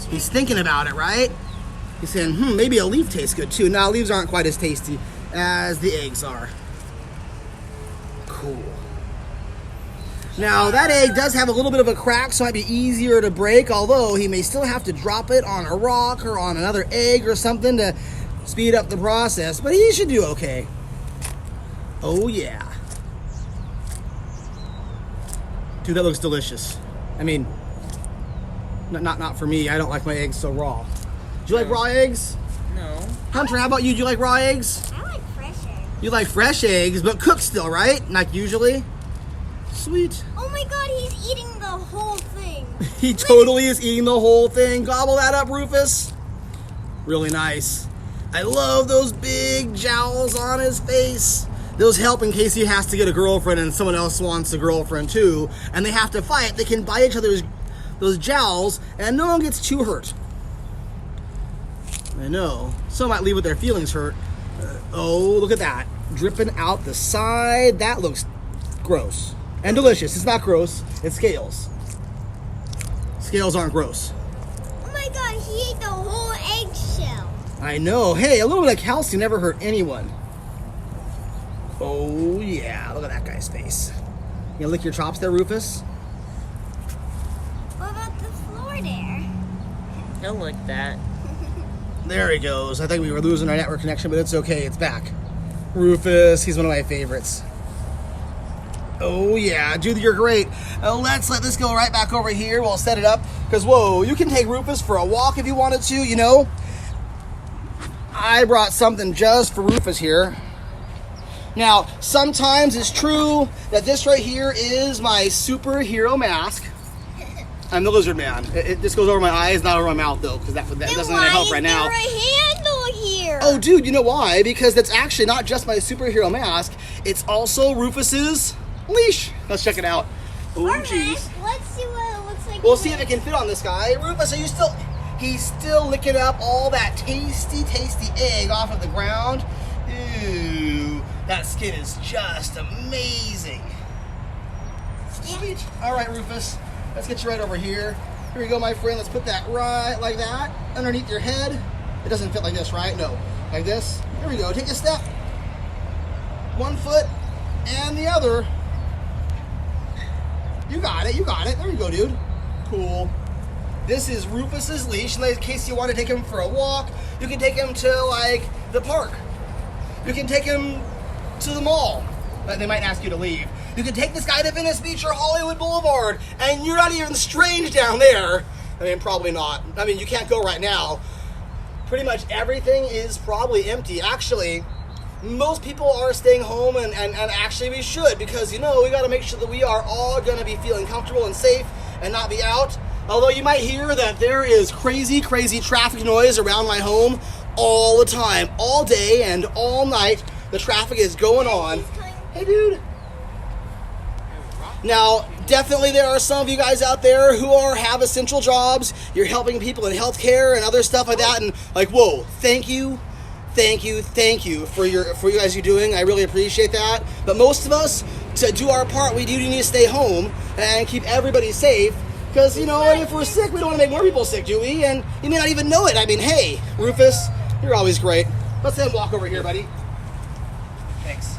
Speaker 1: He's thinking about it, right? He's saying, maybe a leaf tastes good too. Now, leaves aren't quite as tasty as the eggs are. Cool. Now, that egg does have a little bit of a crack, so it might be easier to break, although he may still have to drop it on a rock or on another egg or something to speed up the process, but he should do okay. Oh, yeah. Dude, that looks delicious. I mean, not for me. I don't like my eggs so raw. Do you like raw eggs?
Speaker 2: No.
Speaker 1: Hunter, how about you? Do you like raw eggs?
Speaker 3: I like fresh eggs.
Speaker 1: You like fresh eggs, but cooked still, right? Like usually? Sweet.
Speaker 3: Oh my god, he's eating the whole thing.
Speaker 1: He totally is eating the whole thing. Gobble that up, Rufus. Really nice. I love those big jowls on his face. Those help in case he has to get a girlfriend and someone else wants a girlfriend too, and they have to fight. They can bite each other's those jowls, and no one gets too hurt. I know. Some might leave with their feelings hurt. Oh, look at that. Dripping out the side. That looks gross. And delicious. It's not gross. It's scales. Scales aren't gross.
Speaker 3: Oh my god, he ate the whole eggshell.
Speaker 1: I know. Hey, a little bit of calcium never hurt anyone. Oh, yeah. Look at that guy's face. You gonna lick your chops there, Rufus?
Speaker 3: What about the floor there?
Speaker 2: I like that.
Speaker 1: There he goes. I think we were losing our network connection, but it's okay. It's back. Rufus, he's one of my favorites. Oh, yeah. Dude, you're great. Let's let this go right back over here. We'll set it up. Because, whoa, you can take Rufus for a walk if you wanted to, you know. I brought something just for Rufus here. Now, sometimes it's true that this right here is my superhero mask. I'm the lizard man. It just goes over my eyes, not over my mouth, though, because that doesn't really help right now.
Speaker 3: Why is there a handle here?
Speaker 1: Oh, dude, you know why? Because that's actually not just my superhero mask. It's also Rufus's leash. Let's check it out. Oh,
Speaker 3: Alright,
Speaker 1: jeez.
Speaker 3: let's see what it looks like.
Speaker 1: We'll see if it can fit on this guy. Rufus, are you still... He's still licking up all that tasty, tasty egg off of the ground. Ooh, that skin is just amazing. Sweet. All right, Rufus. Let's get you right over here. Here we go, my friend. Let's put that right like that underneath your head. It doesn't fit like this, right? No. Like this. Here we go. Take a step. 1 foot and the other. You got it. You got it. There you go, dude. Cool. This is Rufus's leash. In case you want to take him for a walk, you can take him to, like, the park. You can take him to the mall. They might ask you to leave. You can take this guy to Venice Beach or Hollywood Boulevard, and you're not even strange down there. I mean, probably not. I mean, you can't go right now. Pretty much everything is probably empty. Actually, most people are staying home, and actually we should, because, you know, we got to make sure that we are all going to be feeling comfortable and safe and not be out. Although you might hear that there is crazy, crazy traffic noise around my home all the time. All day and all night, the traffic is going on. Hey, dude. Now, definitely there are some of you guys out there who have essential jobs. You're helping people in healthcare and other stuff like that. And like, whoa, thank you for you guys you're doing. I really appreciate that. But most of us, to do our part, we do need to stay home and keep everybody safe. Because, you know, if we're sick, we don't want to make more people sick, do we? And you may not even know it. I mean, hey, Rufus, you're always great. Let's then walk over here, buddy. Thanks.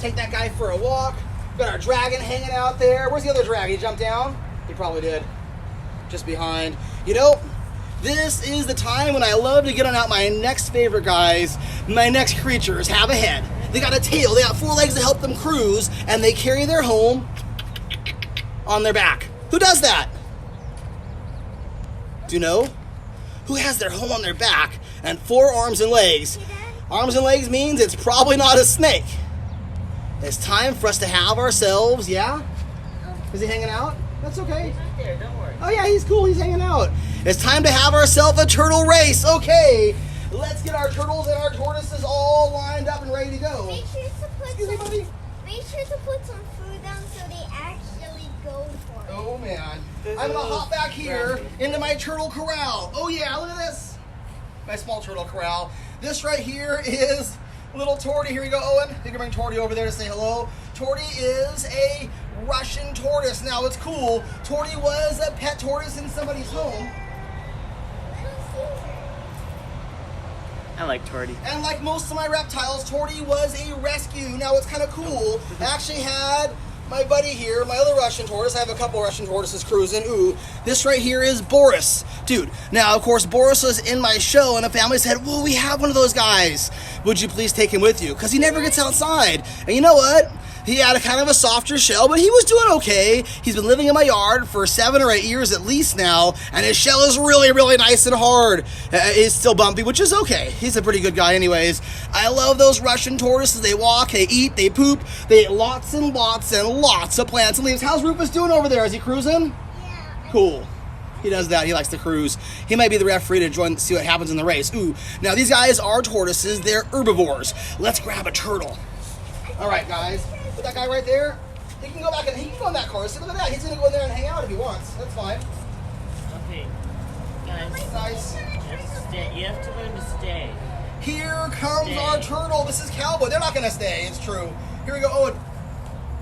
Speaker 1: Take that guy for a walk. Got our dragon hanging out there. Where's the other dragon? He jumped down? He probably did. Just behind. You know, this is the time when I love to get on out my next favorite guys. My next creatures have a head. They got a tail. They got 4 legs to help them cruise. And they carry their home on their back. Who does that? Do you know? Who has their home on their back and 4 arms and legs? Arms and legs means it's probably not a snake. It's time for us to have ourselves, yeah? Is he hanging out? That's okay.
Speaker 2: He's right there, don't worry.
Speaker 1: Oh yeah, he's cool, he's hanging out. It's time to have ourselves a turtle race. Okay, let's get our turtles and our tortoises all lined up and ready to go.
Speaker 3: Make sure to put
Speaker 1: Excuse me, buddy.
Speaker 3: Make sure to put some food down so they actually go for it.
Speaker 1: Oh man, I'm gonna hop back here into my turtle corral. Oh yeah, look at this. My small turtle corral. This right here is little Torty. Here we go, Owen. You can bring Torty over there to say hello. Torty is a Russian tortoise. Now it's cool. Torty was a pet tortoise in somebody's home.
Speaker 2: I like Torty.
Speaker 1: And like most of my reptiles, Torty was a rescue. Now it's kind of cool. I actually had my buddy here, my other Russian tortoise. I have a couple Russian tortoises cruising. Ooh, this right here is Boris. Dude, now of course Boris was in my show and the family said, whoa, we have one of those guys. Would you please take him with you? Because he never gets outside. And you know what? He had a kind of a softer shell, but he was doing okay. He's been living in my yard for 7 or 8 years at least now, and his shell is really, really nice and hard. It's still bumpy, which is okay. He's a pretty good guy anyways. I love those Russian tortoises. They walk, they eat, they poop. They eat lots and lots and lots of plants and leaves. How's Rufus doing over there? Is he cruising?
Speaker 3: Yeah.
Speaker 1: Cool. He does that. He likes to cruise. He might be the referee to join, see what happens in the race. Ooh, now these guys are tortoises. They're herbivores. Let's grab a turtle. All right, guys. Put that guy right there. He can go back and he can go on that course. Look at that. He's gonna go in there and hang out if he wants. That's fine.
Speaker 2: Okay, guys.
Speaker 1: Nice.
Speaker 2: You have to learn to stay.
Speaker 1: Here comes our turtle. This is Cowboy. They're not gonna stay. It's true. Here we go. Oh,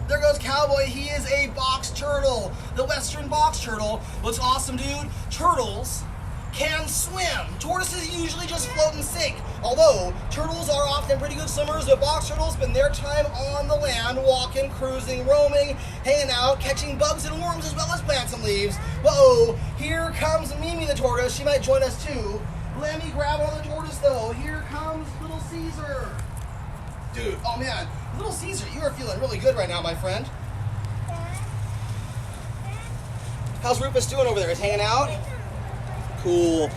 Speaker 1: there goes Cowboy. He is a box turtle. The Western box turtle. What's awesome, dude? Turtles can swim. Tortoises usually just float and sink. Although, turtles are often pretty good swimmers, but box turtles spend their time on the land, walking, cruising, roaming, hanging out, catching bugs and worms as well as plants and leaves. Whoa, here comes Mimi the tortoise. She might join us too. Let me grab another tortoise though. Here comes little Caesar. Dude, oh man, little Caesar, you are feeling really good right now, my friend. How's Rufus doing over there? He's hanging out? Cool.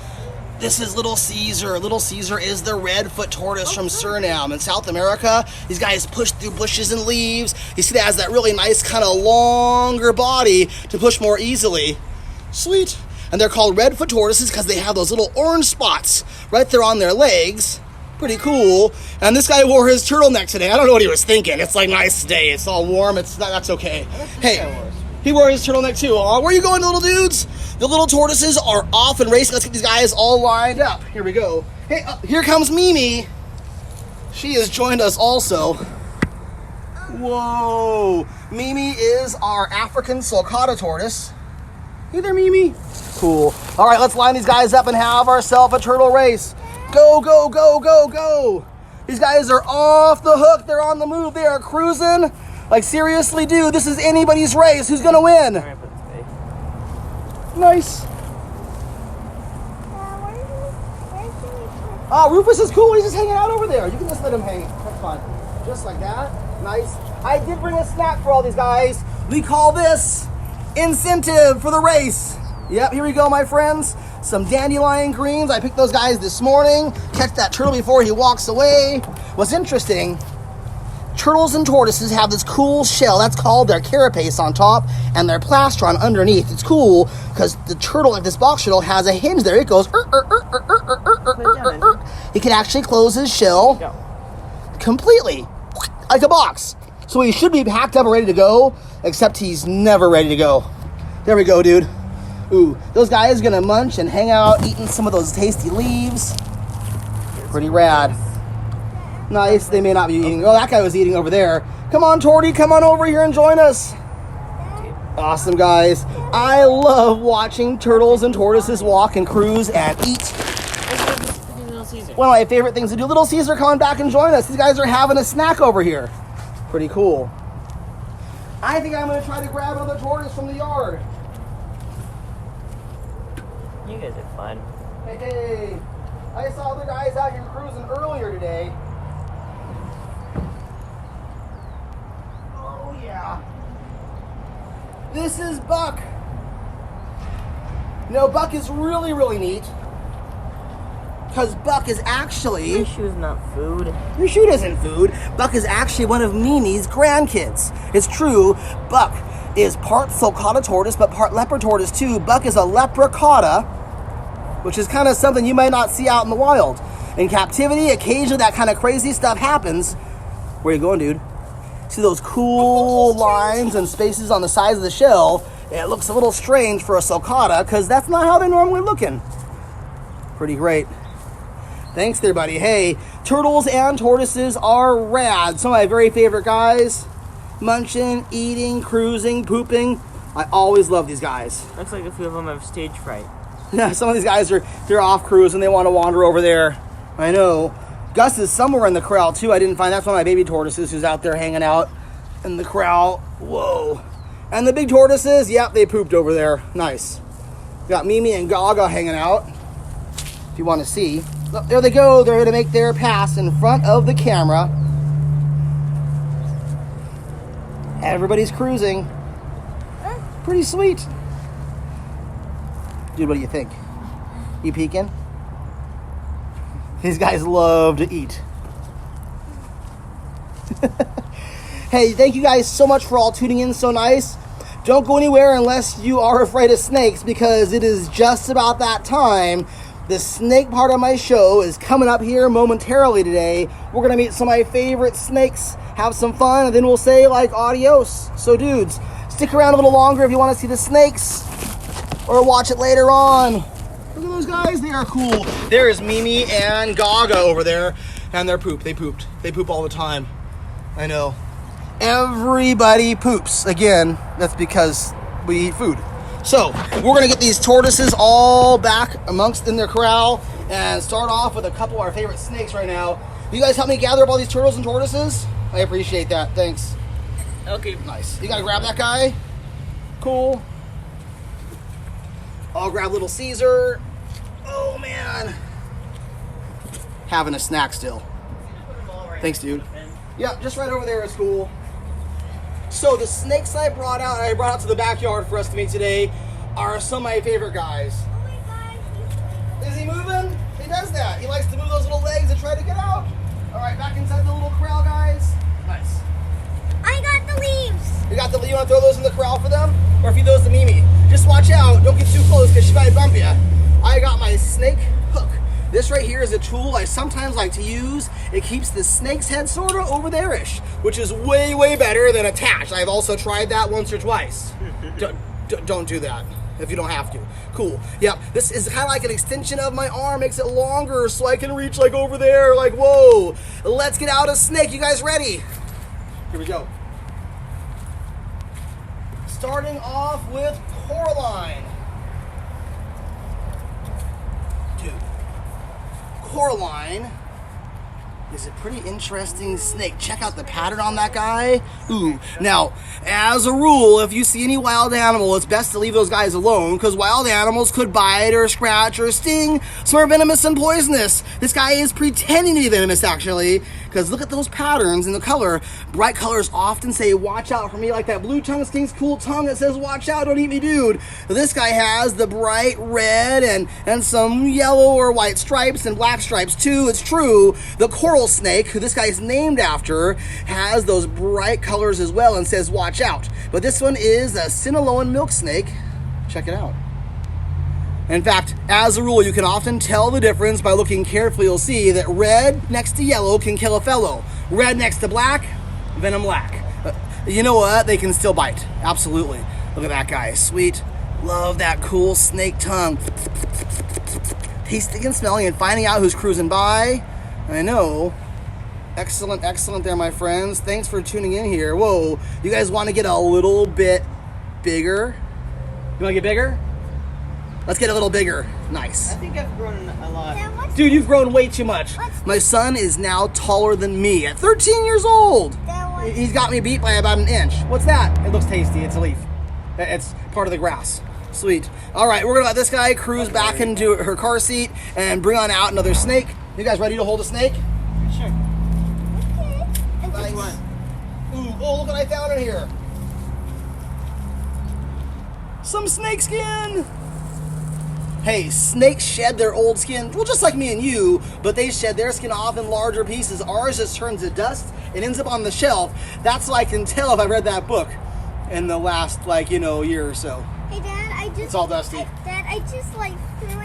Speaker 1: This is little Caesar. Little Caesar is the redfoot tortoise from Suriname in South America. These guys push through bushes and leaves. You see that has that really nice kind of longer body to push more easily. Sweet. And they're called redfoot tortoises because they have those little orange spots right there on their legs. Pretty cool. And this guy wore his turtleneck today. I don't know what he was thinking. It's like nice day. It's all warm. That's okay. Hey, he wore his turtleneck too. Where are you going, little dudes? The little tortoises are off and racing. Let's get these guys all lined up. Here we go. Hey, here comes Mimi. She has joined us also. Whoa. Mimi is our African sulcata tortoise. Hey there, Mimi. Cool. All right, let's line these guys up and have ourselves a turtle race. Go, go, go, go, go. These guys are off the hook. They're on the move. They are cruising. Like, seriously, dude, this is anybody's race. Who's going to win? Nice. Oh, Rufus is cool. He's just hanging out over there. You can just let him hang. That's fine. Just like that. Nice. I did bring a snack for all these guys. We call this incentive for the race. Yep, here we go, my friends. Some dandelion greens. I picked those guys this morning. Catch that turtle before he walks away. What's interesting, turtles and tortoises have this cool shell. That's called their carapace on top and their plastron underneath. It's cool because the turtle, like this box turtle, has a hinge there. It goes, He can actually close his shell completely, like a box. So he should be packed up and ready to go, except he's never ready to go. There we go, dude. Ooh, those guys are gonna munch and hang out eating some of those tasty leaves. Pretty rad. Nice, they may not be eating. Oh, that guy was eating over there. Come on, Torty, come on over here and join us. Awesome, guys. I love watching turtles and tortoises walk and cruise and eat. One of my favorite things to do. Little Caesar, come on back and join us. These guys are having a snack over here. Pretty cool. I think I'm going to try to grab another tortoise from the yard.
Speaker 2: You guys are fun.
Speaker 1: Hey, I saw the guys out here cruising earlier today. Oh, yeah. This is Buck. You know, Buck is really, really neat. Because Buck is actually...
Speaker 2: Your shoe's not food.
Speaker 1: Your shoe isn't food. Buck is actually one of Mimi's grandkids. It's true, Buck is part sulcata tortoise, but part leopard tortoise too. Buck is a leprechauda, which is kind of something you might not see out in the wild. In captivity, occasionally that kind of crazy stuff happens. Where you going, dude? See those cool lines and spaces on the sides of the shell? It looks a little strange for a sulcata because that's not how they're normally looking. Pretty great. Thanks there, buddy. Hey, turtles and tortoises are rad. Some of my very favorite guys. Munching, eating, cruising, pooping. I always love these guys.
Speaker 2: Looks like a few of them have stage fright.
Speaker 1: Yeah, some of these guys they're off cruising. They want to wander over there. I know. Gus is somewhere in the corral too. I didn't find that's one of my baby tortoises who's out there hanging out in the corral. Whoa. And the big tortoises, yep, they pooped over there. Nice. Got Mimi and Gaga hanging out. If you want to see. Look, there they go. They're going to make their pass in front of the camera. Everybody's cruising. Pretty sweet. Dude, what do you think? You peeking? These guys love to eat. Hey, thank you guys so much for all tuning in. So nice. Don't go anywhere unless you are afraid of snakes, because it is just about that time. The snake part of my show is coming up here momentarily today. We're going to meet some of my favorite snakes, have some fun, and then we'll say, like, adios. So, dudes, stick around a little longer if you want to see the snakes, or watch it later on. Look at those guys. They are cool. There is Mimi and Gaga over there, and they're poop. They pooped. They poop all the time. I know. Everybody poops. Again, that's because we eat food. So, we're going to get these tortoises all back amongst in their corral and start off with a couple of our favorite snakes right now. You guys help me gather up all these turtles and tortoises? I appreciate that. Thanks.
Speaker 2: Okay.
Speaker 1: Nice. You got to grab that guy? Cool. I'll grab little Caesar. Oh, man. Having a snack still. Thanks, dude. Yeah, just right over there is cool. So the snakes I brought out to the backyard for us to meet today are some of my favorite guys.
Speaker 3: Oh my God.
Speaker 1: Is he moving? He does that. He likes to move those little legs and try to get out. All right, back inside the little corral, guys. Nice.
Speaker 3: I got the leaves.
Speaker 1: You got you want to throw those in the corral for them? Or feed those to Mimi? Just watch out. Don't get too close because she might bump you. I got my snake hook. This right here is a tool I sometimes like to use. It keeps the snake's head sort of over there-ish, which is way, way better than attached. I've also tried that once or twice. Don't do that if you don't have to. Cool. Yep, this is kind of like an extension of my arm. Makes it longer so I can reach like over there. Like, whoa. Let's get out a snake. You guys ready? Here we go. Starting off with Coraline. Dude. Coraline is a pretty interesting snake. Check out the pattern on that guy. Ooh. Now, as a rule, if you see any wild animal, it's best to leave those guys alone because wild animals could bite or scratch or sting. Some are venomous and poisonous. This guy is pretending to be venomous, actually, because look at those patterns in the color. Bright colors often say, watch out for me, like that blue tongue skinks cool tongue that says, watch out, don't eat me, dude. This guy has the bright red and some yellow or white stripes and black stripes too. It's true. The coral snake, who this guy is named after, has those bright colors as well and says, watch out. But this one is a Sinaloan milk snake. Check it out. In fact, as a rule, you can often tell the difference by looking carefully. You'll see that red next to yellow can kill a fellow. Red next to black, venom lack. You know what? They can still bite. Absolutely. Look at that guy. Sweet. Love that cool snake tongue. Tasting and smelling and finding out who's cruising by. I know. Excellent, excellent there, my friends. Thanks for tuning in here. Whoa. You guys want to get a little bit bigger? You want to get bigger? Let's get a little bigger. Nice.
Speaker 2: I think I've grown a lot.
Speaker 3: Dad,
Speaker 1: Dude, you've grown way too much. My son is now taller than me at 13 years old. He's got me beat by about an inch. What's that? It looks tasty. It's a leaf. It's part of the grass. Sweet. All right, we're going to let this guy cruise back into her car seat and bring on out another snake. You guys ready to hold a snake?
Speaker 2: Sure.
Speaker 1: Nice. Ooh, oh, look what I found in here. Some snake skin. Hey, snakes shed their old skin, well, just like me and you, but they shed their skin off in larger pieces. Ours just turns to dust and ends up on the shelf. That's what I can tell if I read that book in the last, year or so.
Speaker 3: Hey, Dad,
Speaker 1: It's all dusty.
Speaker 3: Dad, I just threw the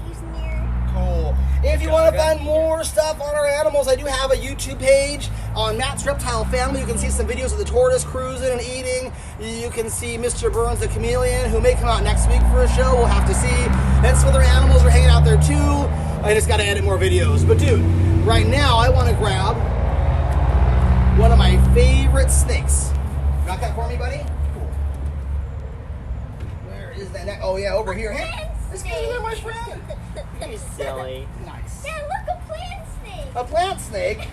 Speaker 3: leaves near.
Speaker 1: Cool. If you want to find more stuff on our animals, I do have a YouTube page on Matt's Reptile Family. You can see some videos of the tortoise cruising and eating. You can see Mr. Burns the chameleon, who may come out next week for a show. We'll have to see. And some other animals are hanging out there too. I just got to edit more videos. But dude, right now I want to grab one of my favorite snakes. Got that for me, buddy? Cool. Where is that? Oh yeah, over here. Hey, let's get there, my friend.
Speaker 2: You're silly.
Speaker 1: Nice.
Speaker 3: Dad, look, a plant snake.
Speaker 1: A plant snake?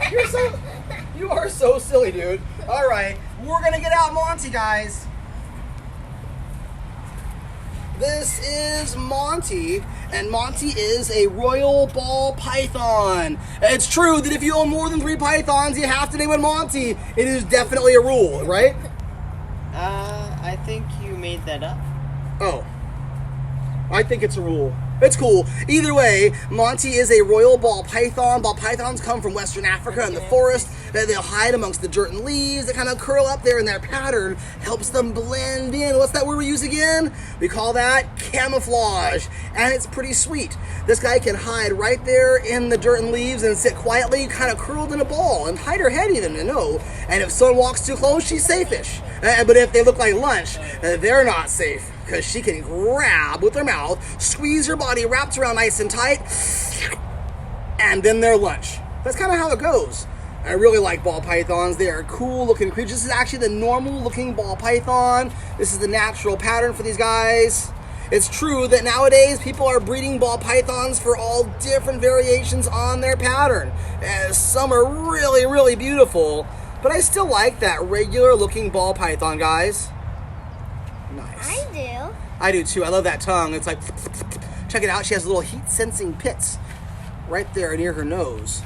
Speaker 1: You are so silly, dude. All right, we're gonna get out Monty, guys. This is Monty, and Monty is a royal ball python. It's true that if you own more than 3 pythons, you have to name it Monty. It is definitely a rule, right?
Speaker 2: I think you made that up.
Speaker 1: Oh. I think it's a rule. It's cool. Either way, Monty is a royal ball python. Ball pythons come from Western Africa in the forest. They'll hide amongst the dirt and leaves. They kind of curl up there, and their pattern helps them blend in. What's that word we use again? We call that camouflage, and it's pretty sweet. This guy can hide right there in the dirt and leaves and sit quietly, kind of curled in a ball, and hide her head even, And if someone walks too close, she's safe-ish. But if they look like lunch, they're not safe, because she can grab with her mouth, squeeze her body wrapped around nice and tight, and then they're lunch. That's kind of how it goes. I really like ball pythons. They are cool looking creatures. This is actually the normal looking ball python. This is the natural pattern for these guys. It's true that nowadays people are breeding ball pythons for all different variations on their pattern. Some are really, really beautiful, but I still like that regular looking ball python, guys. Nice. I do too. I love that tongue. It's like, check it out. She has little heat sensing pits right there near her nose.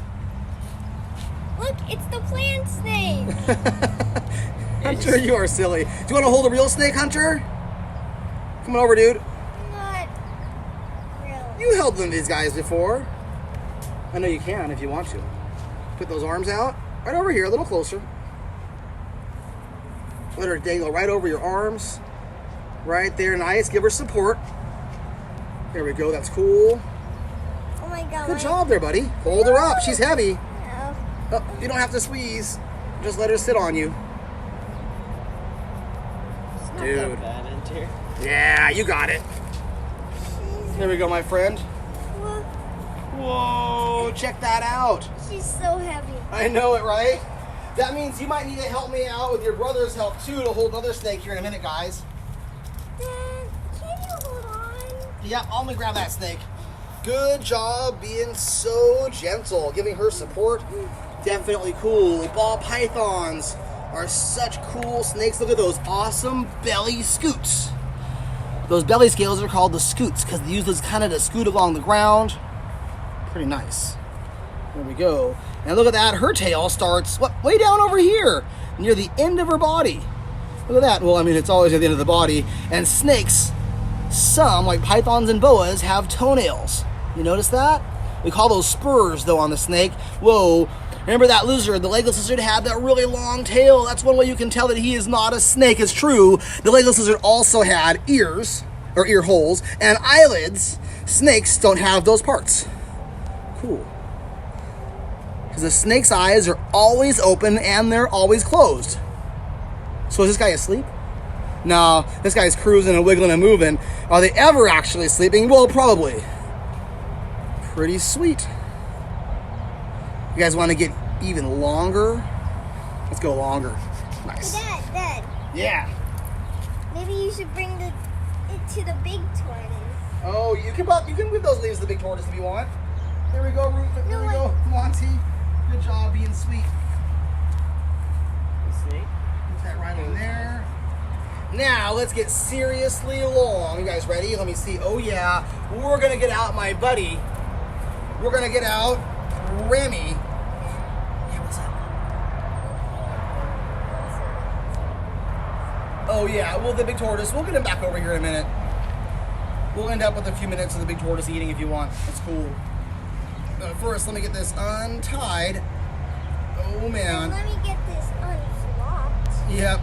Speaker 3: Look, it's the plant snake.
Speaker 1: Hunter, you are silly. Do you want to hold a real snake, Hunter? Come on over, dude.
Speaker 3: Not really.
Speaker 1: You held them these guys before. I know you can if you want to. Put those arms out. Right over here, a little closer. Let her dangle right over your arms. Right there, nice. Give her support. There we go, that's cool.
Speaker 3: Oh my God.
Speaker 1: Good job there, buddy. Hold her up, she's heavy.
Speaker 3: Oh.
Speaker 1: Oh, you don't have to squeeze. Just let her sit on you.
Speaker 2: It's not
Speaker 1: Dude.
Speaker 2: that bad, Hunter.
Speaker 1: Yeah, you got it. There we go, my friend.
Speaker 3: Look,
Speaker 1: Whoa, check that out.
Speaker 3: she's so heavy.
Speaker 1: I know it, right? That means you might need to help me out with your brother's help, too, to hold another snake here in a minute, guys.
Speaker 3: Dad, can you hold on?
Speaker 1: Yep, I'm gonna grab that snake. Good job being so gentle, giving her support. Definitely cool. Ball pythons are such cool snakes. Look at those awesome belly scoots. Those belly scales are called the scoots because they use those kind of to scoot along the ground. Pretty nice. There we go. And look at that. Her tail starts way down over here, near the end of her body. Look at that. Well, I mean, it's always at the end of the body. And snakes, some, like pythons and boas, have toenails. You notice that? We call those spurs, though, on the snake. Whoa. Remember that lizard, the legless lizard, had that really long tail. That's one way you can tell that he is not a snake. It's true. The legless lizard also had ears, or ear holes, and eyelids. Snakes don't have those parts. Cool. Because the snake's eyes are always open and they're always closed. So is this guy asleep? No, this guy's cruising and wiggling and moving. Are they ever actually sleeping? Well, probably. Pretty sweet. You guys want to get even longer? Let's go longer. Nice.
Speaker 3: Dad.
Speaker 1: Yeah.
Speaker 3: Maybe you should bring it to the big tortoise.
Speaker 1: Oh, you can move those leaves to the big tortoise if you want. There we go, Ruth. There we go, Monty. Good job being sweet.
Speaker 2: Snake.
Speaker 1: Put that right in there. Now let's get seriously long. You guys ready? Let me see. Oh yeah, we're gonna get out my buddy. We're gonna get out Remy. Hey, what's up? Oh yeah, well the big tortoise. We'll get him back over here in a minute. We'll end up with a few minutes of the big tortoise eating if you want. That's cool. But first, let me get this untied. Oh man.
Speaker 3: Let me get this unlocked.
Speaker 1: Yep.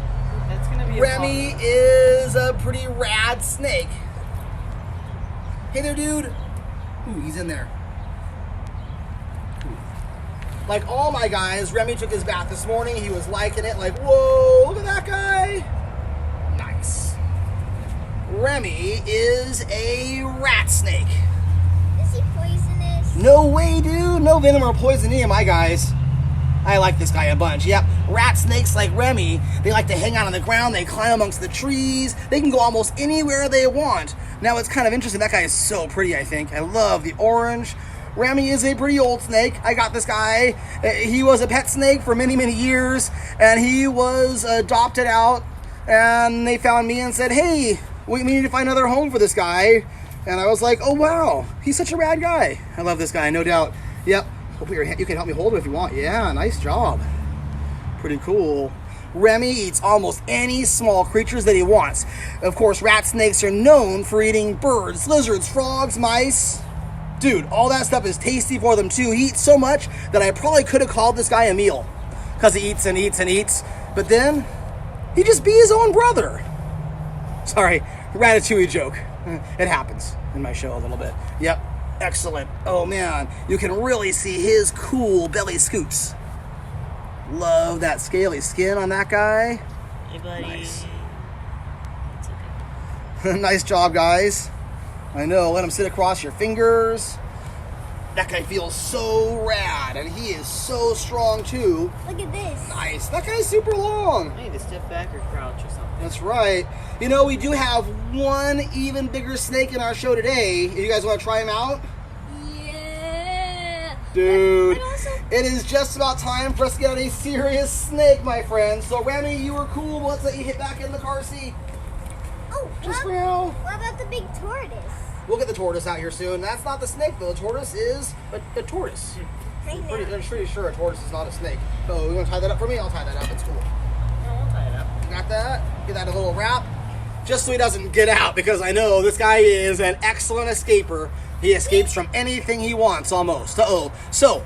Speaker 2: That's gonna be
Speaker 1: Remy is a pretty rad snake. Hey there, dude. Ooh, he's in there. Like all my guys, Remy took his bath this morning. He was liking it. Like, whoa, look at that guy. Nice. Remy is a rat snake.
Speaker 3: Is he poisonous?
Speaker 1: No way, dude. No venom or poison in him, my guys. I like this guy a bunch. Yep. Rat snakes like Remy, they like to hang out on the ground. They climb amongst the trees. They can go almost anywhere they want. Now, it's kind of interesting. That guy is so pretty, I think. I love the orange. Remy is a pretty old snake. I got this guy. He was a pet snake for many, many years, and he was adopted out, and they found me and said, hey, we need to find another home for this guy. And I was like, oh, wow, he's such a rad guy. I love this guy, no doubt. Yep. You can help me hold him if you want. Yeah, nice job. Pretty cool. Remy eats almost any small creatures that he wants. Of course, rat snakes are known for eating birds, lizards, frogs, mice. Dude, all that stuff is tasty for them too. He eats so much that I probably could have called this guy a meal. Because he eats and eats and eats. But then, he'd just be his own brother. Sorry, Ratatouille joke. It happens in my show a little bit. Yep, excellent. Oh man, you can really see his cool belly scoops. Love that scaly skin on that guy.
Speaker 2: Hey, buddy.
Speaker 1: Nice.
Speaker 2: It's okay.
Speaker 1: Nice job, guys. I know, let him sit across your fingers. That guy feels so rad, and he is so strong too.
Speaker 3: Look at this.
Speaker 1: Nice. That guy's super long.
Speaker 2: I need to step back or crouch or something.
Speaker 1: That's right. You know, we do have one even bigger snake in our show today. You guys want to try him out?
Speaker 3: Yeah.
Speaker 1: Dude,
Speaker 3: But also,
Speaker 1: it is just about time for us to get a serious snake, my friend. So, Remy, you were cool. Let's let you hit back in the car seat.
Speaker 3: oh,
Speaker 1: Just for now.
Speaker 3: what about the big tortoise?
Speaker 1: We'll get the tortoise out here soon. That's not the snake, though. The tortoise is a tortoise.
Speaker 3: I know.
Speaker 1: I'm pretty sure a tortoise is not a snake. So, you want to tie that up for me? I'll tie that up. It's cool.
Speaker 2: No, I'll tie it up.
Speaker 1: You got that? Get that a little wrap. Just so he doesn't get out, because I know this guy is an excellent escaper. He escapes from anything he wants, almost. Uh-oh. So,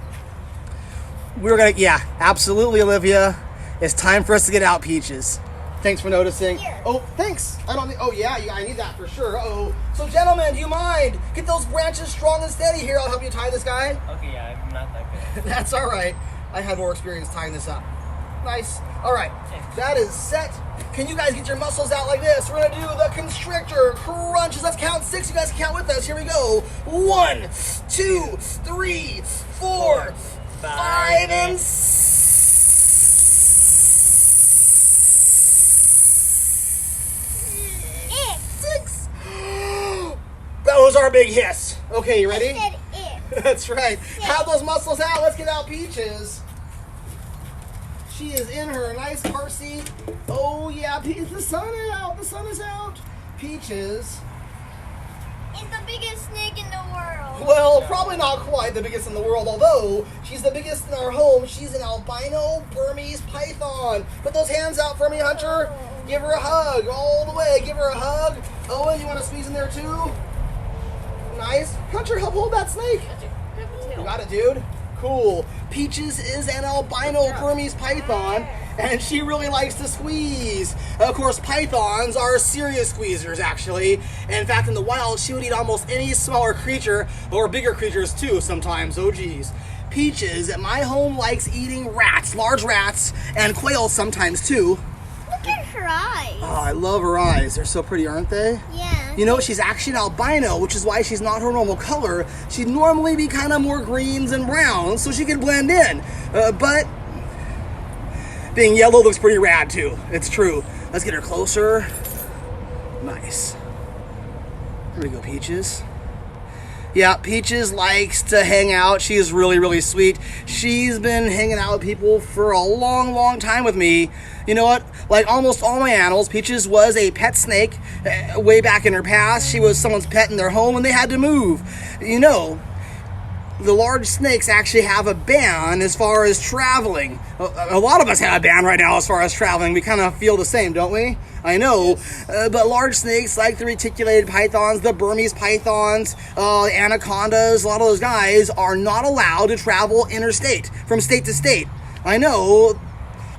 Speaker 1: we're going to, yeah, absolutely, Olivia. It's time for us to get out, Peaches. Thanks for noticing.
Speaker 3: Here.
Speaker 1: Oh, thanks. I don't need, oh, yeah, I need that for sure. Uh-oh. So, gentlemen, do you mind? Get those branches strong and steady here. I'll help you tie this guy.
Speaker 2: Okay, yeah, I'm not that good.
Speaker 1: That's all right. I have more experience tying this up. Nice. All right. That is set. Can you guys get your muscles out like this? We're going to do the constrictor crunches. Let's count 6. You guys can count with us. Here we go. 1, 2, 3, 4, 5, and 6. That was our big hiss. Okay, you ready?
Speaker 3: I said it.
Speaker 1: That's right. Have those muscles out. Let's get out Peaches. She is in her nice car seat. Oh, yeah. The sun is out. The sun is out. Peaches.
Speaker 3: It's the biggest snake in the world.
Speaker 1: Well, probably not quite the biggest in the world, although she's the biggest in our home. She's an albino Burmese python. Put those hands out for me, Hunter. Give her a hug all the way. Give her a hug. Owen, you want to squeeze in there too? Nice. Hunter, help hold that snake. You got it, dude. Cool. Peaches is an albino Burmese python, and she really likes to squeeze. Of course, pythons are serious squeezers, actually. In fact, in the wild, she would eat almost any smaller creature, or bigger creatures too sometimes. Oh, geez. Peaches at my home likes eating rats, large rats, and quail sometimes too.
Speaker 3: Look at her eyes.
Speaker 1: Oh, I love her eyes. They're so pretty, aren't they?
Speaker 3: Yeah.
Speaker 1: You know, she's actually an albino, which is why she's not her normal color. She'd normally be kind of more greens and browns, so she could blend in. But being yellow looks pretty rad, too. It's true. Let's get her closer. Nice. Here we go, Peaches. Yeah, Peaches likes to hang out. She is really, really sweet. She's been hanging out with people for a long, long time with me. You know what? Like almost all my animals, Peaches was a pet snake way back in her past. She was someone's pet in their home and they had to move. You know, the large snakes actually have a ban as far as traveling. A lot of us have a ban right now as far as traveling. We kind of feel the same, don't we? I know, but large snakes like the reticulated pythons, the Burmese pythons, the anacondas, a lot of those guys are not allowed to travel interstate, from state to state. I know.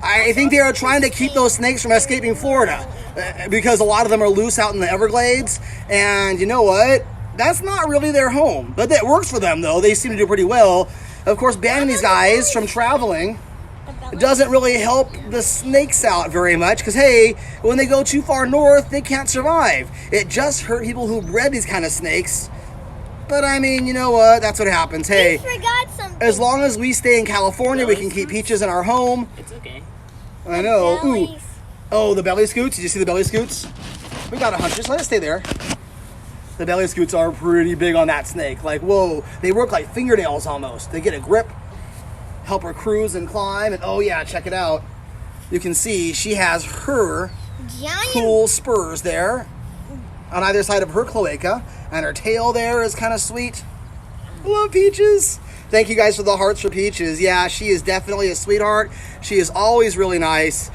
Speaker 1: I think they are trying to keep those snakes from escaping Florida because a lot of them are loose out in the Everglades. And you know what? That's not really their home. But that works for them, though. They seem to do pretty well. Of course, banning these guys from traveling doesn't really help the snakes out very much because, hey, when they go too far north, they can't survive. It just hurt people who bred these kind of snakes. But, I mean, you know what? That's what happens. Hey,
Speaker 3: I forgot something.
Speaker 1: as long as we stay in California, we can keep Peaches in our home.
Speaker 2: It's okay.
Speaker 1: I know. Ooh.
Speaker 3: Bellies.
Speaker 1: Oh, the belly scoots. Did you see the belly scoots? We got a hunter. Just let it stay there. The belly scoots are pretty big on that snake. Like, whoa. They work like fingernails almost. They get a grip, help her cruise and climb. And oh, yeah, check it out. You can see she has her
Speaker 3: Giant.
Speaker 1: cool spurs there on either side of her cloaca. And her tail there is kind of sweet. I love Peaches. Thank you guys for the hearts for Peaches. Yeah, she is definitely a sweetheart. She is always really nice.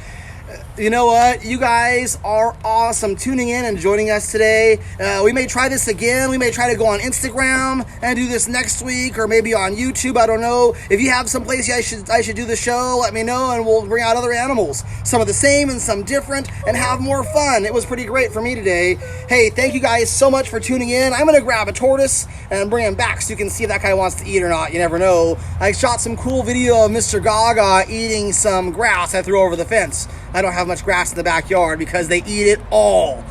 Speaker 1: You know what? You guys are awesome tuning in and joining us today. We may try this again. We may try to go on Instagram and do this next week or maybe on YouTube. I don't know. If you have some place I should do the show, let me know and we'll bring out other animals. Some of the same and some different and have more fun. It was pretty great for me today. Hey, thank you guys so much for tuning in. I'm going to grab a tortoise and bring him back so you can see if that guy wants to eat or not. You never know. I shot some cool video of Mr. Gaga eating some grass I threw over the fence. I don't have much grass in the backyard because they eat it all.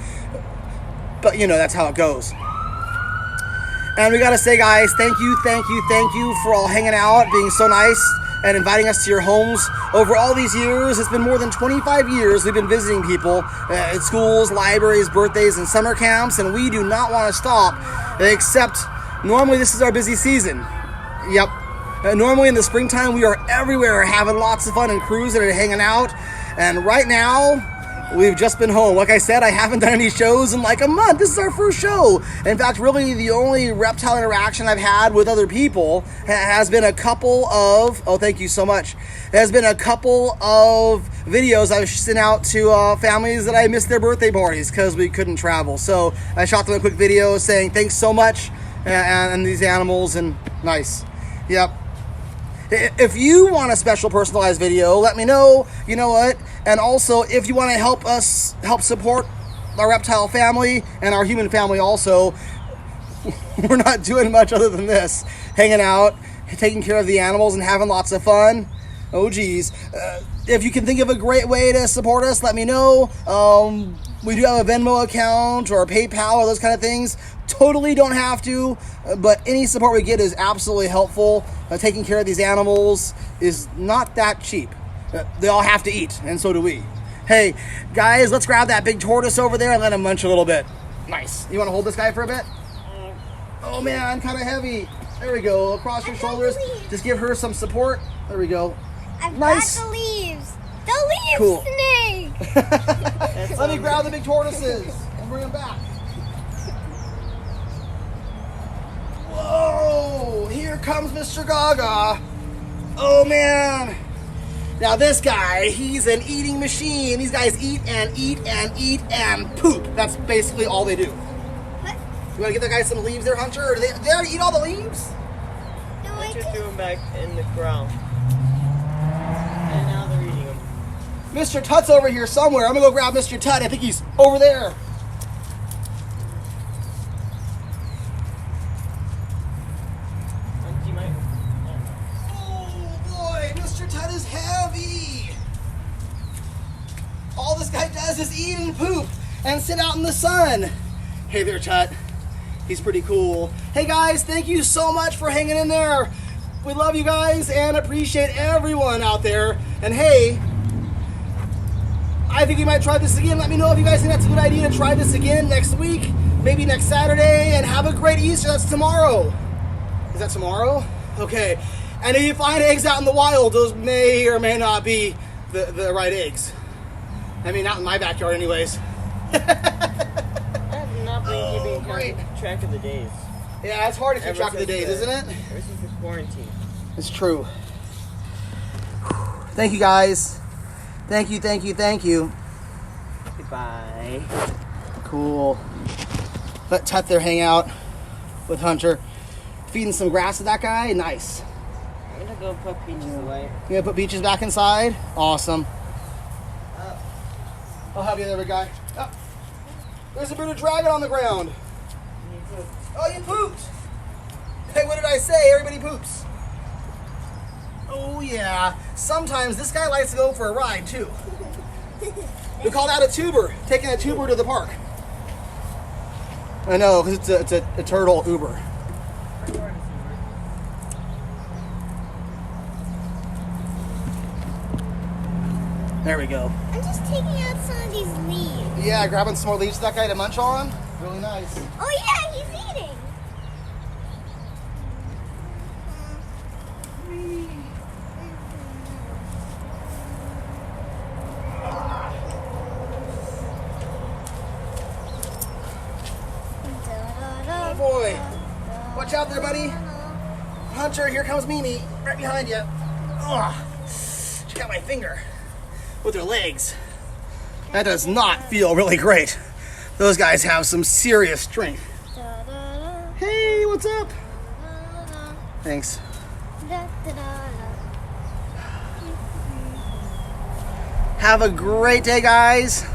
Speaker 1: But, you know, that's how it goes. And we got to say, guys, thank you for all hanging out, being so nice, and inviting us to your homes. Over all these years, it's been more than 25 years we've been visiting people at schools, libraries, birthdays, and summer camps, and we do not want to stop, except normally this is our busy season. Yep. Normally in the springtime, we are everywhere having lots of fun and cruising and hanging out. And right now, we've just been home. Like I said, I haven't done any shows in like a month. This is our first show. In fact, really the only reptile interaction I've had with other people has been a couple of, oh, thank you so much, has been a couple of videos I've sent out to families that I missed their birthday parties because we couldn't travel. So I shot them a quick video saying thanks so much and these animals and nice. Yep. If you want a special personalized video, let me know. You know what? And also, if you want to help support our reptile family and our human family also, we're not doing much other than this. Hanging out, taking care of the animals, and having lots of fun. Oh, geez. If you can think of a great way to support us, let me know. We do have a Venmo account or a PayPal or those kind of things. Totally don't have to, but any support we get is absolutely helpful. Taking care of these animals is not that cheap. They all have to eat, and so do we. Hey, guys, let's grab that big tortoise over there and let him munch a little bit. Nice. You want to hold this guy for a bit? Oh, man, kind of heavy. There we go. Across your shoulders. Just give her some support. There we go.
Speaker 3: I've
Speaker 1: Nice.
Speaker 3: got the leaves. The leaf
Speaker 1: Cool.
Speaker 3: snake.
Speaker 1: Let me grab the big tortoises and bring them back. Whoa! comes Mr. Gaga. Oh man. Now this guy, he's an eating machine. These guys eat and eat and eat and poop. That's basically all they do.
Speaker 3: What?
Speaker 1: You want to give the guy some leaves there, Hunter? Or do they already eat all the leaves?
Speaker 3: No,
Speaker 2: I
Speaker 3: I
Speaker 2: just
Speaker 3: didn't.
Speaker 2: threw them back in the corral. And now they're eating them.
Speaker 1: Mr. Tut's over here somewhere. I'm gonna go grab Mr. Tut. I think he's over there.
Speaker 2: You might.
Speaker 1: Oh boy, Mr. Tut is heavy. All this guy does is eat and poop and sit out in the sun. Hey there, Tut. He's pretty cool. Hey guys, thank you so much for hanging in there. We love you guys and appreciate everyone out there. And hey, I think we might try this again. Let me know if you guys think that's a good idea to try this again next week, maybe next Saturday, and have a great Easter. That's tomorrow. Is that tomorrow? Okay. And if you find eggs out in the wild, those may or may not be the right eggs. I mean, not in my backyard anyways.
Speaker 2: I have not been
Speaker 1: great.
Speaker 2: keeping track of the days.
Speaker 1: Yeah, it's hard to keep track of the days, isn't it?
Speaker 2: Ever since the quarantine.
Speaker 1: It's true. Thank you, guys. Thank you, thank you, thank you.
Speaker 2: Goodbye.
Speaker 1: Cool. Let Tut there hang out with Hunter. Feeding some grass to that guy. Nice.
Speaker 2: I'm gonna go put Peaches away.
Speaker 1: You gonna put Peaches back inside? Awesome. I'll have you there, big guy. Oh, there's a bearded dragon on the ground. Oh, you pooped. Hey, what did I say? Everybody poops. Oh, yeah. Sometimes this guy likes to go for a ride, too. We call that a tuber. Taking a tuber to the park. I know, because it's a turtle Uber. There we go.
Speaker 3: I'm just taking out some of these leaves.
Speaker 1: Yeah, grabbing some more leaves for that guy to munch on. Really nice.
Speaker 3: Oh yeah, he's eating.
Speaker 1: Oh boy. Watch out there, buddy. Hunter, here comes Mimi. Right behind you. Ugh. She got my finger with her legs. That does not feel really great. Those guys have some serious strength. Hey, what's up? Thanks. Have a great day, guys.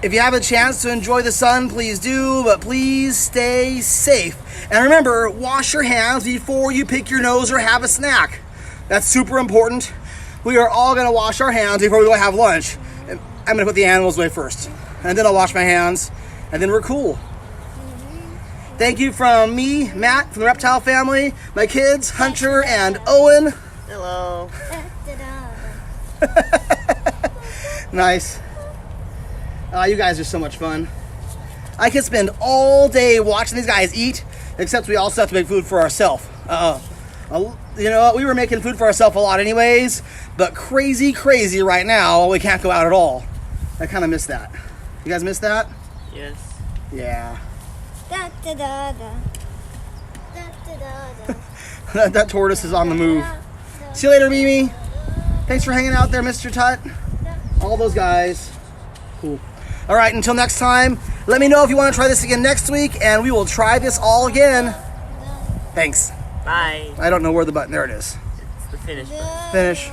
Speaker 1: If you have a chance to enjoy the sun, please do, but please stay safe. And remember, wash your hands before you pick your nose or have a snack. That's super important. We are all gonna wash our hands before we go have lunch. And I'm gonna put the animals away first, and then I'll wash my hands, and then we're cool. Thank you from me, Matt, from the Reptile Family, my kids, Hunter and Owen.
Speaker 2: Hello.
Speaker 1: Nice. You guys are so much fun. I could spend all day watching these guys eat, except we also have to make food for ourselves. You know what? We were making food for ourselves a lot anyways, but crazy right now, we can't go out at all. I kind of miss that. You guys miss that?
Speaker 2: Yes.
Speaker 1: Yeah. That tortoise is on the move. See you later, Mimi. Thanks for hanging out there, Mr. Tut. All those guys. Cool. All right, until next time, let me know if you want to try this again next week, and we will try this all again. Thanks.
Speaker 2: Bye.
Speaker 1: I don't know where the button, there it is.
Speaker 2: It's the finish button.
Speaker 1: Finish.